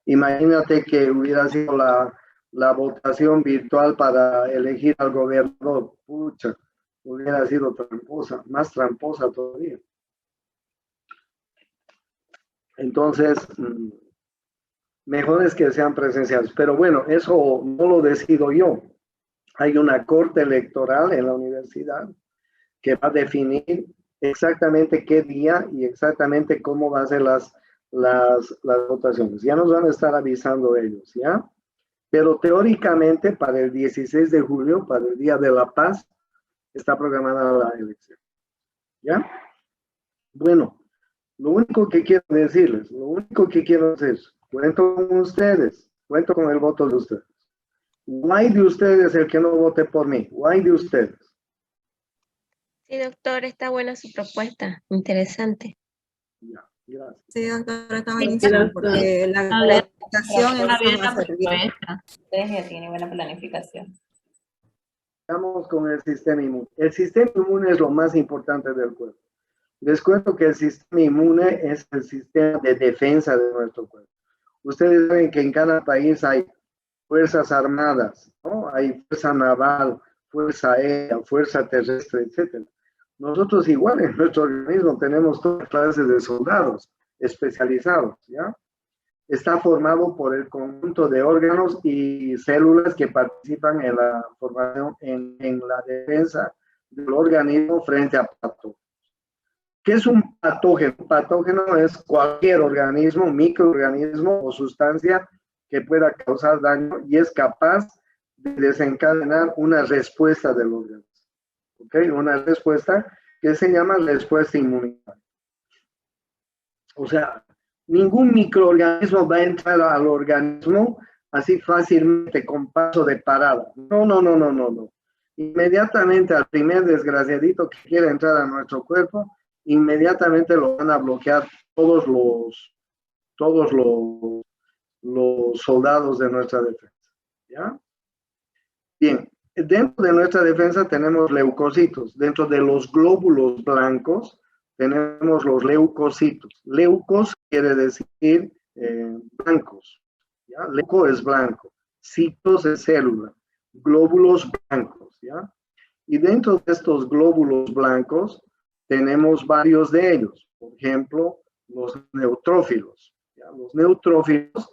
Imagínate que hubiera sido la votación virtual para elegir al gobernador. Pucha, hubiera sido tramposa, más tramposa todavía. Entonces, mejor es que sean presenciales. Pero bueno, eso no lo decido yo. Hay una corte electoral en la universidad que va a definir exactamente qué día y exactamente cómo van a ser las votaciones. Ya nos van a estar avisando ellos, ¿ya? Pero teóricamente para el 16 de julio, para el Día de la Paz, está programada la elección, ¿ya? Bueno, lo único que quiero decirles, lo único que quiero hacer, cuento con ustedes, cuento con el voto de ustedes. Guay de ustedes el que no vote por mí, guay de ustedes. Sí, doctor, está buena su propuesta, interesante. Ya, gracias. Sí, doctora, está buenísimo, porque la planificación es lo que va a servir. Ustedes ya tienen buena planificación. Vamos con el sistema inmune. El sistema inmune es lo más importante del cuerpo. Les cuento que el sistema inmune es el sistema de defensa de nuestro cuerpo. Ustedes saben que en cada país hay fuerzas armadas, ¿no? Hay fuerza naval, fuerza aérea, fuerza terrestre, etc. Nosotros igual en nuestro organismo tenemos todas clases de soldados especializados, ¿ya? Está formado por el conjunto de órganos y células que participan en la formación, en la defensa del organismo frente a patógenos. ¿Qué es un patógeno? Un patógeno es cualquier organismo, microorganismo o sustancia que pueda causar daño y es capaz de desencadenar una respuesta del organismo. ¿Ok? Una respuesta que se llama respuesta inmunitaria. O sea, ningún microorganismo va a entrar al organismo así fácilmente con paso de parada. No. Inmediatamente al primer desgraciadito que quiera entrar a nuestro cuerpo, inmediatamente lo van a bloquear todos los soldados de nuestra defensa. ¿Ya? Bien, dentro de nuestra defensa tenemos leucocitos. Dentro de los glóbulos blancos tenemos los leucocitos. Leucos quiere decir blancos. ¿Ya? Leuco es blanco. Citos es célula. Glóbulos blancos. ¿Ya? Y dentro de estos glóbulos blancos tenemos varios de ellos. Por ejemplo, los neutrófilos. ¿Ya? Los neutrófilos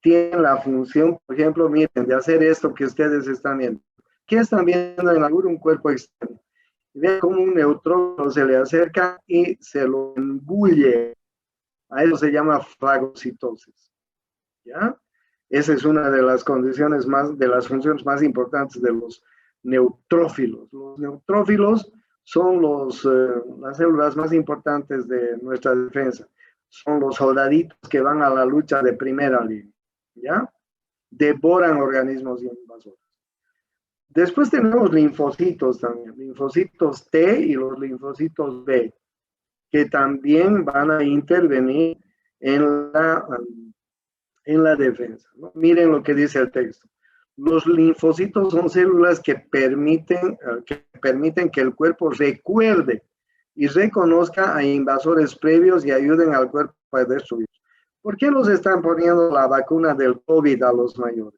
tienen la función, por ejemplo, miren, de hacer esto que ustedes están viendo. ¿Qué están viendo en un cuerpo externo? Vean cómo un neutrófilo se le acerca y se lo embulle. A eso se llama fagocitosis. ¿Ya? Esa es una de las condiciones de las funciones más importantes de los neutrófilos. Los neutrófilos son las células más importantes de nuestra defensa. Son los soldaditos que van a la lucha de primera línea. ¿Ya? Devoran organismos invasores. Después tenemos linfocitos también, linfocitos T y los linfocitos B, que también van a intervenir en la defensa, ¿no? Miren lo que dice el texto. Los linfocitos son células que permiten que el cuerpo recuerde y reconozca a invasores previos y ayuden al cuerpo a destruir. ¿Por qué nos están poniendo la vacuna del COVID a los mayores?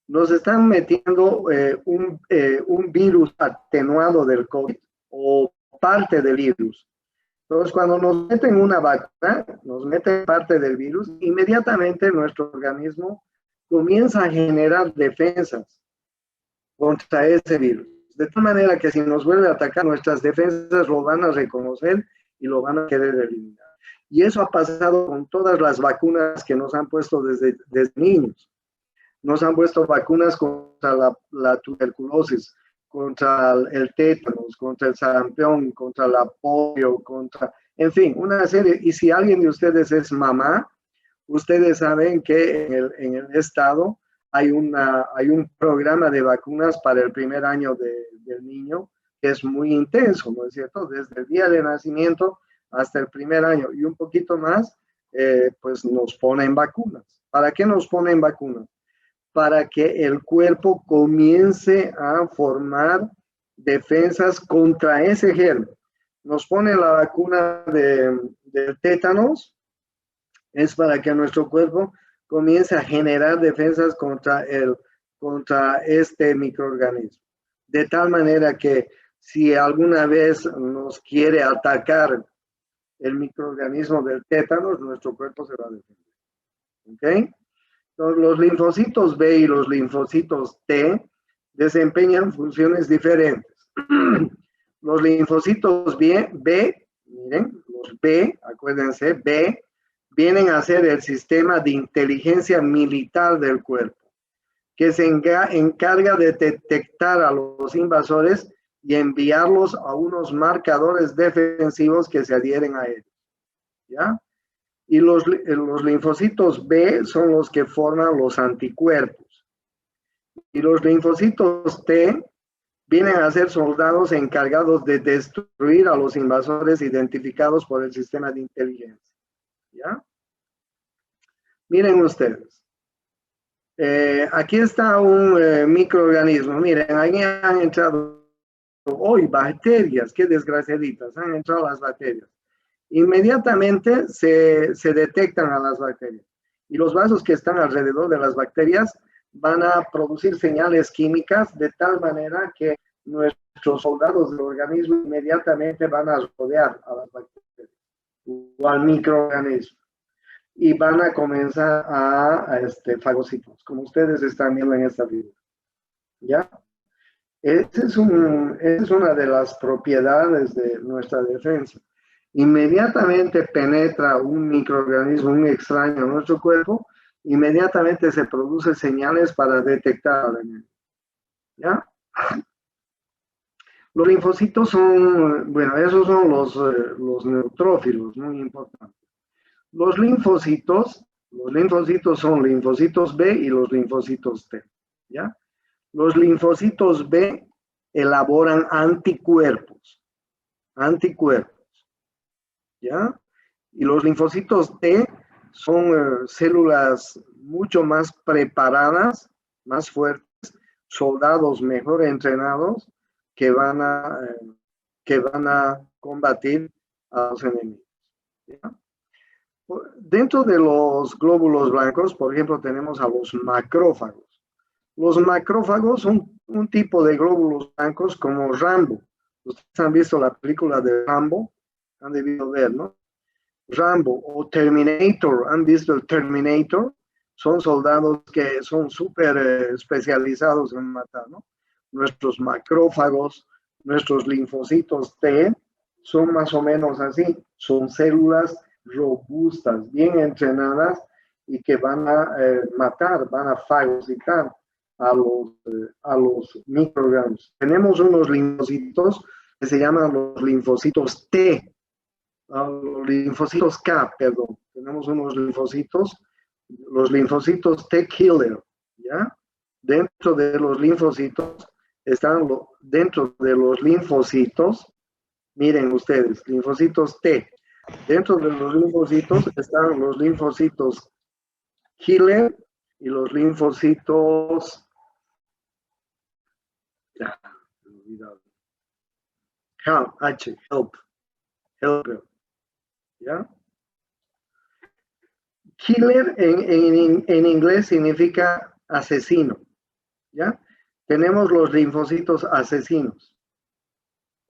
Nos están metiendo un virus atenuado del COVID o parte del virus. Entonces, cuando nos meten una vacuna, nos meten parte del virus, inmediatamente nuestro organismo comienza a generar defensas contra ese virus. De tal manera que si nos vuelve a atacar, nuestras defensas lo van a reconocer y lo van a querer eliminar. Y eso ha pasado con todas las vacunas que nos han puesto desde niños. Nos han puesto vacunas contra la tuberculosis, contra el tétanos, contra el sarampión, contra la polio, en fin, una serie. Y si alguien de ustedes es mamá, ustedes saben que en el estado hay un programa de vacunas para el primer año del niño que es muy intenso, ¿no es cierto? Desde el día de nacimiento hasta el primer año y un poquito más, pues nos ponen vacunas. ¿Para qué nos ponen vacunas? para que el cuerpo comience a formar defensas contra ese germen. Nos pone la vacuna del tétanos, es para que nuestro cuerpo comience a generar defensas contra este microorganismo. De tal manera que si alguna vez nos quiere atacar el microorganismo del tétanos, nuestro cuerpo se va a defender. ¿Ok? Entonces, los linfocitos B y los linfocitos T desempeñan funciones diferentes. Los linfocitos B, miren, los B, acuérdense, B, vienen a ser el sistema de inteligencia militar del cuerpo, que se encarga de detectar a los invasores y enviarlos a unos marcadores defensivos que se adhieren a ellos. ¿Ya? Y los linfocitos B son los que forman los anticuerpos. Y los linfocitos T vienen a ser soldados encargados de destruir a los invasores identificados por el sistema de inteligencia. ¿Ya? Miren ustedes. Aquí está un microorganismo. Miren, ahí han entrado hoy bacterias. Qué desgraciaditas. Han entrado las bacterias. Inmediatamente se detectan a las bacterias. Y los vasos que están alrededor de las bacterias van a producir señales químicas de tal manera que nuestros soldados del organismo inmediatamente van a rodear a las bacterias o al microorganismo y van a comenzar a fagocitos, como ustedes están viendo en esta figura. ¿Ya? Esa es una de las propiedades de nuestra defensa. Inmediatamente penetra un microorganismo, un extraño en nuestro cuerpo, inmediatamente se producen señales para detectar al enemigo. ¿Ya? Los linfocitos son, bueno, esos son los neutrófilos, muy importantes. Los linfocitos son linfocitos B y los linfocitos T. ¿Ya? Los linfocitos B elaboran anticuerpos. ¿Ya? Y los linfocitos T son células mucho más preparadas, más fuertes, soldados mejor entrenados que van a combatir a los enemigos. ¿Ya? Dentro de los glóbulos blancos, por ejemplo, tenemos a los macrófagos. Los macrófagos son un tipo de glóbulos blancos como Rambo. Ustedes han visto la película de Rambo, han debido ver, ¿no? Rambo o Terminator, ¿han visto el Terminator? Son soldados que son súper especializados en matar, ¿no? Nuestros macrófagos, nuestros linfocitos T, son más o menos así, son células robustas, bien entrenadas y que van a matar, van a fagocitar a los microorganismos. Tenemos unos linfocitos que se llaman los linfocitos T, los linfocitos K, perdón. Tenemos unos linfocitos, los linfocitos T killer, ¿ya? Dentro de los linfocitos miren ustedes, linfocitos T. Dentro de los linfocitos están los linfocitos killer y los linfocitos helper. ¿Ya? Killer en inglés significa asesino. ¿Ya? Tenemos los linfocitos asesinos.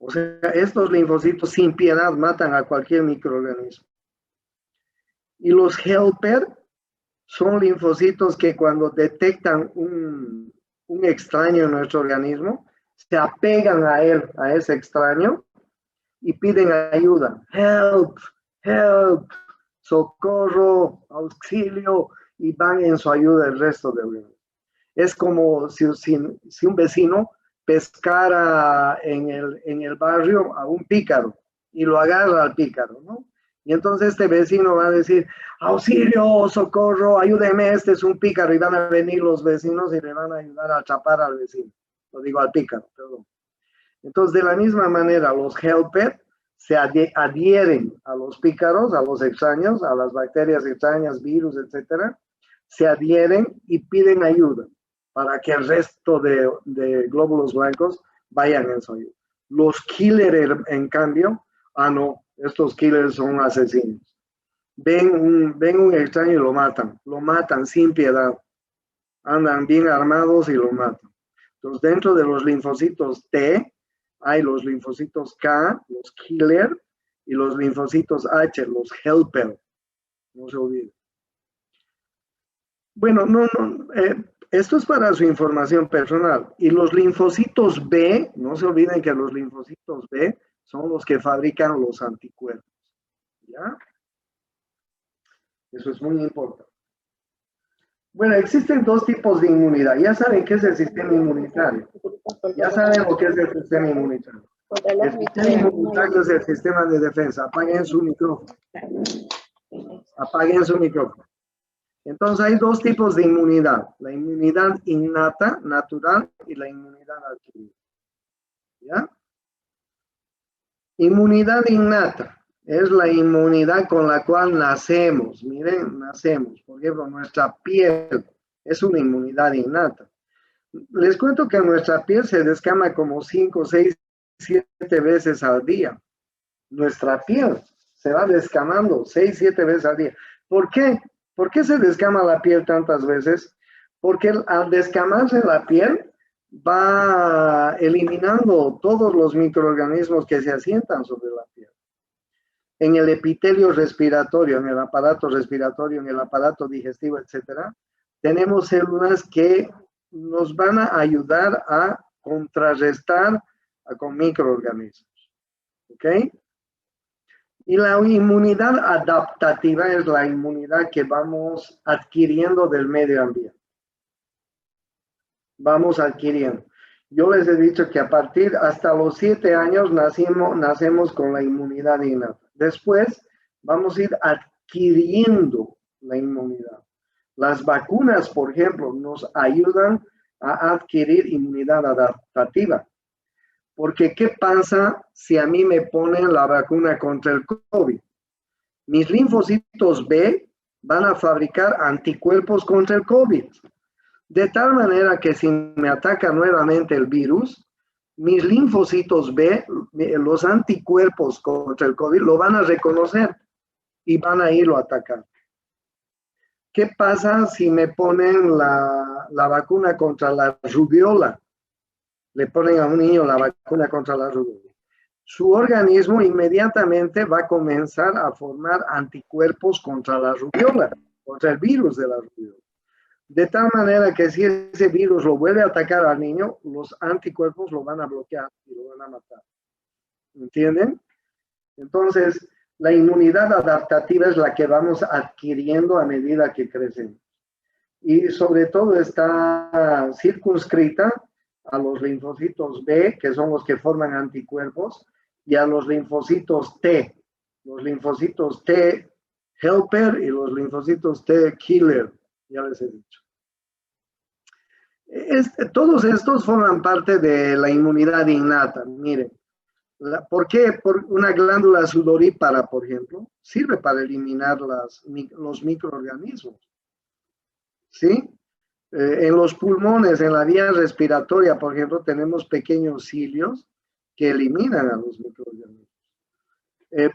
O sea, estos linfocitos sin piedad matan a cualquier microorganismo. Y los helper son linfocitos que cuando detectan un extraño en nuestro organismo, se apegan a él, a ese extraño, y piden ayuda. Help, help, socorro, auxilio, y van en su ayuda el resto del organismo. Es como si un vecino pescara en el barrio a un pícaro y lo agarra al pícaro, ¿no? Y entonces este vecino va a decir, auxilio, socorro, ayúdeme, este es un pícaro, y van a venir los vecinos y le van a ayudar a atrapar al vecino, lo digo al pícaro, perdón. Entonces, de la misma manera, los helper se adhieren a los pícaros, a los extraños, a las bacterias extrañas, virus, etcétera, se adhieren y piden ayuda para que el resto de glóbulos blancos vayan en su ayuda. Los killers, en cambio, no, estos killers son asesinos. Ven un extraño y lo matan sin piedad. Andan bien armados y lo matan. Entonces, dentro de los linfocitos T, hay los linfocitos K, los killer, y los linfocitos H, los helper. No se olviden. Bueno, esto es para su información personal. Y los linfocitos B, no se olviden que los linfocitos B son los que fabrican los anticuerpos. ¿Ya? Eso es muy importante. Bueno, existen dos tipos de inmunidad. Ya saben qué es el sistema inmunitario. Ya saben lo que es el sistema inmunitario. El sistema inmunitario es el sistema de defensa. Apaguen su micrófono. Apaguen su micrófono. Entonces hay dos tipos de inmunidad. La inmunidad innata, natural, y la inmunidad adquirida. ¿Ya? Inmunidad innata es la inmunidad con la cual nacemos. Miren, nacemos. Por ejemplo, nuestra piel es una inmunidad innata. Les cuento que nuestra piel se descama como 5, 6, 7 veces al día. Nuestra piel se va descamando 6, 7 veces al día. ¿Por qué? ¿Por qué se descama la piel tantas veces? Porque al descamarse la piel va eliminando todos los microorganismos que se asientan sobre la piel. En el epitelio respiratorio, en el aparato respiratorio, en el aparato digestivo, etc., tenemos células que nos van a ayudar a contrarrestar con microorganismos. ¿Ok? Y la inmunidad adaptativa es la inmunidad que vamos adquiriendo del medio ambiente. Vamos adquiriendo. Yo les he dicho que a partir hasta los 7 años nacemos con la inmunidad innata. Después vamos a ir adquiriendo la inmunidad. Las vacunas, por ejemplo, nos ayudan a adquirir inmunidad adaptativa. Porque, ¿qué pasa si a mí me ponen la vacuna contra el COVID? Mis linfocitos B van a fabricar anticuerpos contra el COVID. De tal manera que si me ataca nuevamente el virus, mis linfocitos B, los anticuerpos contra el COVID, lo van a reconocer y van a irlo a atacar. ¿Qué pasa si me ponen la vacuna contra la rubiola? Le ponen a un niño la vacuna contra la rubiola. Su organismo inmediatamente va a comenzar a formar anticuerpos contra la rubiola, contra el virus de la rubiola. De tal manera que si ese virus lo vuelve a atacar al niño, los anticuerpos lo van a bloquear y lo van a matar. ¿Entienden? Entonces, la inmunidad adaptativa es la que vamos adquiriendo a medida que crecemos. Y sobre todo está circunscrita a los linfocitos B, que son los que forman anticuerpos, y a los linfocitos T. Los linfocitos T helper y los linfocitos T killer, ya les he dicho. Todos estos forman parte de la inmunidad innata. Miren, ¿por qué? Por una glándula sudorípara, por ejemplo, sirve para eliminar los microorganismos. ¿Sí? En los pulmones, en la vía respiratoria, por ejemplo, tenemos pequeños cilios que eliminan a los microorganismos.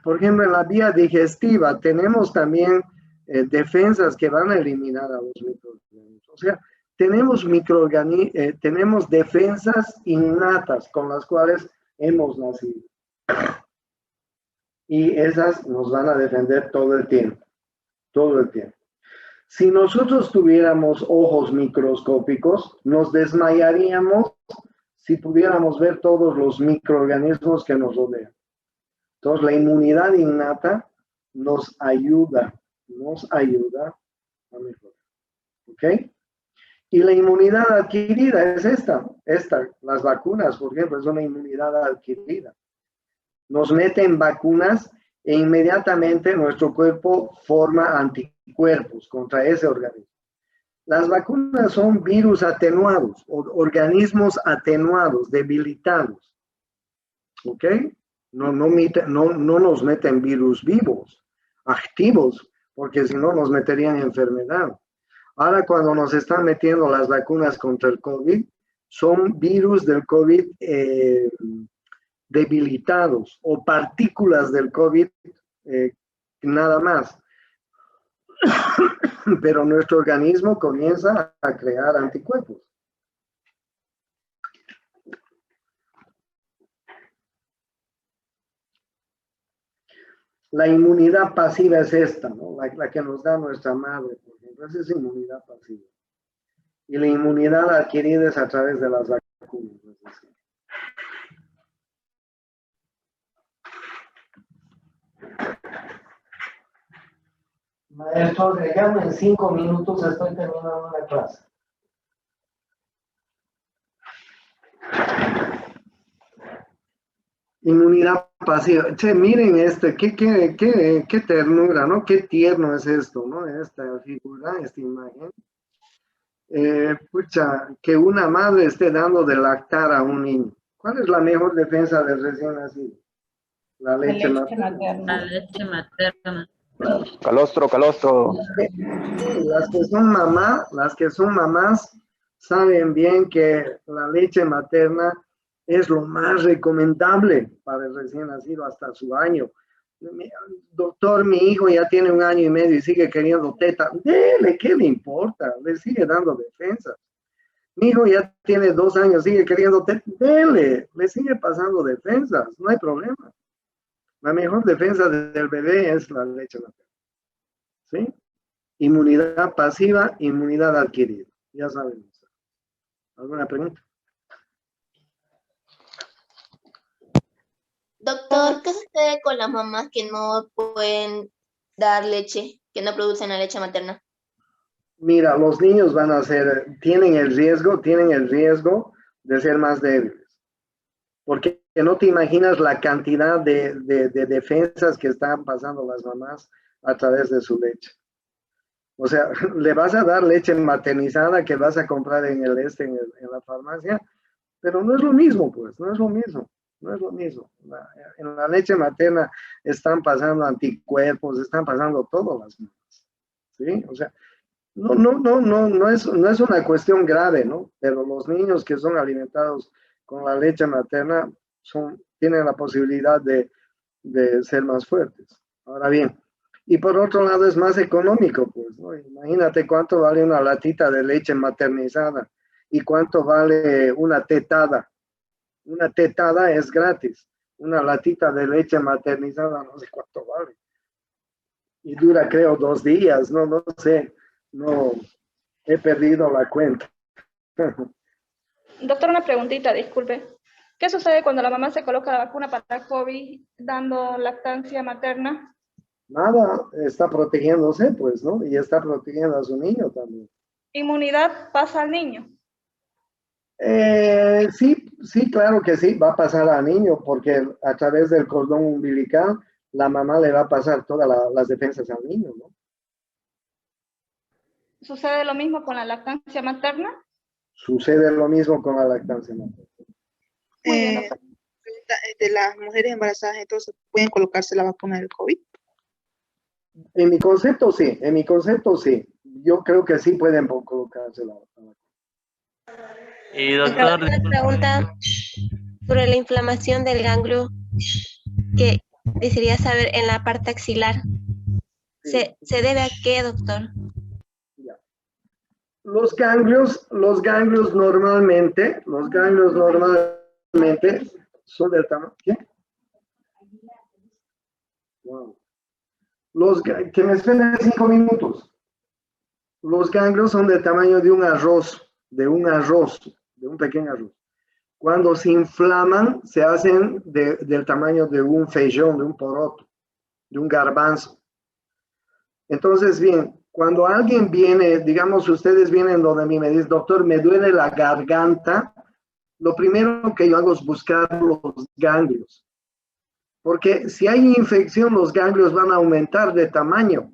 Por ejemplo, en la vía digestiva tenemos también defensas que van a eliminar a los microorganismos. O sea, tenemos defensas innatas con las cuales hemos nacido. Y esas nos van a defender todo el tiempo. Todo el tiempo. Si nosotros tuviéramos ojos microscópicos, nos desmayaríamos si pudiéramos ver todos los microorganismos que nos rodean. Entonces, la inmunidad innata nos ayuda a mejorar. ¿Ok? Y la inmunidad adquirida es esta. Las vacunas, por ejemplo, es una inmunidad adquirida. Nos meten vacunas e inmediatamente nuestro cuerpo forma anticuerpos contra ese organismo. Las vacunas son virus atenuados, organismos atenuados, debilitados. ¿Ok? No nos meten virus vivos, activos, porque si no nos meterían enfermedad. Ahora cuando nos están metiendo las vacunas contra el COVID, son virus del COVID debilitados o partículas del COVID nada más. Pero nuestro organismo comienza a crear anticuerpos. La inmunidad pasiva es esta, ¿no? La que nos da nuestra madre, por ejemplo. Esa es inmunidad pasiva. Y la inmunidad adquirida es a través de las vacunas. Es decir. Maestro, le llamo en 5 minutos, estoy terminando la clase. Inmunidad pasiva. Che, miren qué ternura, ¿no? Qué tierno es esto, ¿no? Esta figura, esta imagen. Pucha, que una madre esté dando de lactar a un niño. ¿Cuál es la mejor defensa del recién nacido? La leche materna. La leche materna. Calostro, calostro. Las que son mamás saben bien que la leche materna es lo más recomendable para el recién nacido hasta su año. Doctor, mi hijo ya tiene 1 año y medio y sigue queriendo teta. Dele, ¿qué le importa? Le sigue dando defensas. Mi hijo ya tiene 2 años, sigue queriendo teta. Dele, le sigue pasando defensas, no hay problema. La mejor defensa del bebé es la leche materna. ¿Sí? Inmunidad pasiva, inmunidad adquirida. Ya saben. ¿Alguna pregunta? Doctor, ¿qué sucede con las mamás que no pueden dar leche, que no producen la leche materna? Mira, los niños tienen el riesgo de ser más débiles. Porque no te imaginas la cantidad de defensas que están pasando las mamás a través de su leche. O sea, le vas a dar leche maternizada que vas a comprar en la farmacia, pero no es lo mismo, pues, no es lo mismo. No es lo mismo. En la leche materna están pasando anticuerpos, están pasando todas las mamás. ¿Sí? O sea, no es una cuestión grave, ¿no? Pero los niños que son alimentados con la leche materna tienen la posibilidad de ser más fuertes. Ahora bien, y por otro lado es más económico, pues, ¿no? Imagínate cuánto vale una latita de leche maternizada y cuánto vale una tetada. Una tetada es gratis. Una latita de leche maternizada no sé cuánto vale. Y dura, creo, 2 días, no sé. No, he perdido la cuenta. Doctor, una preguntita, disculpe. ¿Qué sucede cuando la mamá se coloca la vacuna para COVID dando lactancia materna? Nada, está protegiéndose, pues, ¿no? Y está protegiendo a su niño también. ¿Inmunidad pasa al niño? Sí, claro que sí, va a pasar al niño, porque a través del cordón umbilical, la mamá le va a pasar todas las defensas al niño, ¿no? ¿Sucede lo mismo con la lactancia materna? Sucede lo mismo con la lactancia materna. De las mujeres embarazadas, entonces, ¿pueden colocarse la vacuna del COVID? En mi concepto, sí. Yo creo que sí pueden colocarse la vacuna. Y doctor, Una pregunta sobre la inflamación del ganglio que desearía saber en la parte axilar. ¿Se debe a qué, doctor? Los ganglios normalmente son del tamaño. ¿Qué? Wow. Que me esperen 5 minutos. Los ganglios son del tamaño de un arroz, de un pequeño arroz. Cuando se inflaman, se hacen del tamaño de un feijón, de un poroto, de un garbanzo. Entonces, bien, cuando alguien viene, digamos, ustedes vienen donde mí me dicen, doctor, me duele la garganta, lo primero que yo hago es buscar los ganglios. Porque si hay infección, los ganglios van a aumentar de tamaño.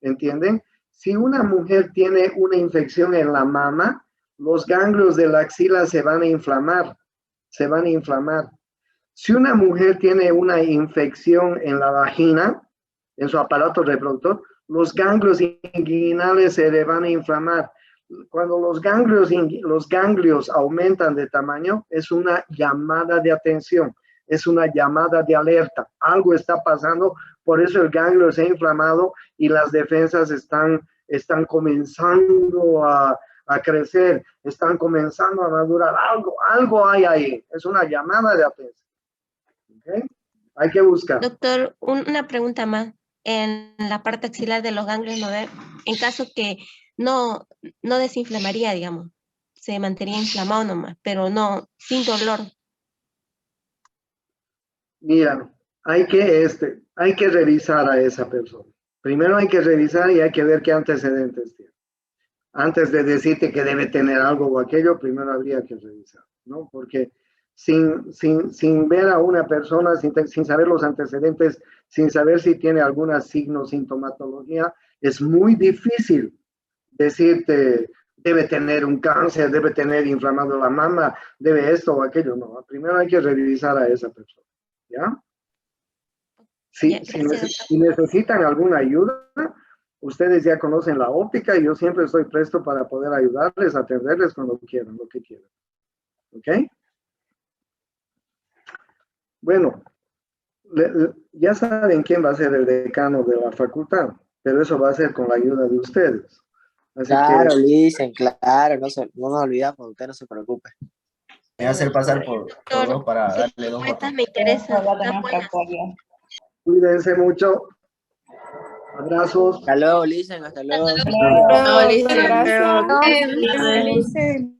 ¿Entienden? Si una mujer tiene una infección en la mama, los ganglios de la axila se van a inflamar. Si una mujer tiene una infección en la vagina, en su aparato reproductor, los ganglios inguinales se le van a inflamar. Cuando los ganglios aumentan de tamaño, es una llamada de atención, es una llamada de alerta. Algo está pasando, por eso el ganglio se ha inflamado y las defensas están comenzando a crecer, están comenzando a madurar. Algo hay ahí, es una llamada de atención. ¿Okay? Hay que buscar. Doctor, una pregunta más. En la parte axilar de los ganglios, ¿no ve? En caso que no desinflamaría, digamos, se mantendría inflamado nomás, pero no, sin dolor. Mira, hay que revisar a esa persona. Primero hay que revisar y hay que ver qué antecedentes tiene. Antes de decirte que debe tener algo o aquello, primero habría que revisar, ¿no? Porque sin ver a una persona, sin saber los antecedentes, sin saber si tiene alguna signo, sintomatología, es muy difícil decirte, debe tener un cáncer, debe tener inflamado la mama, debe esto o aquello. No, primero hay que revisar a esa persona, ¿ya? Si necesitan alguna ayuda, ustedes ya conocen la óptica y yo siempre estoy presto para poder ayudarles, atenderles cuando quieran, lo que quieran. ¿Ok? Bueno, ya saben quién va a ser el decano de la facultad, pero eso va a ser con la ayuda de ustedes. Así claro, que, Licen, claro, no nos olvidamos, usted no se preocupe. Me voy a hacer pasar por dos para darle dos votos. Me interesa. Cuídense mucho. Abrazos. Hasta luego, Licen, hasta luego. Hasta luego, Gracias. Licen.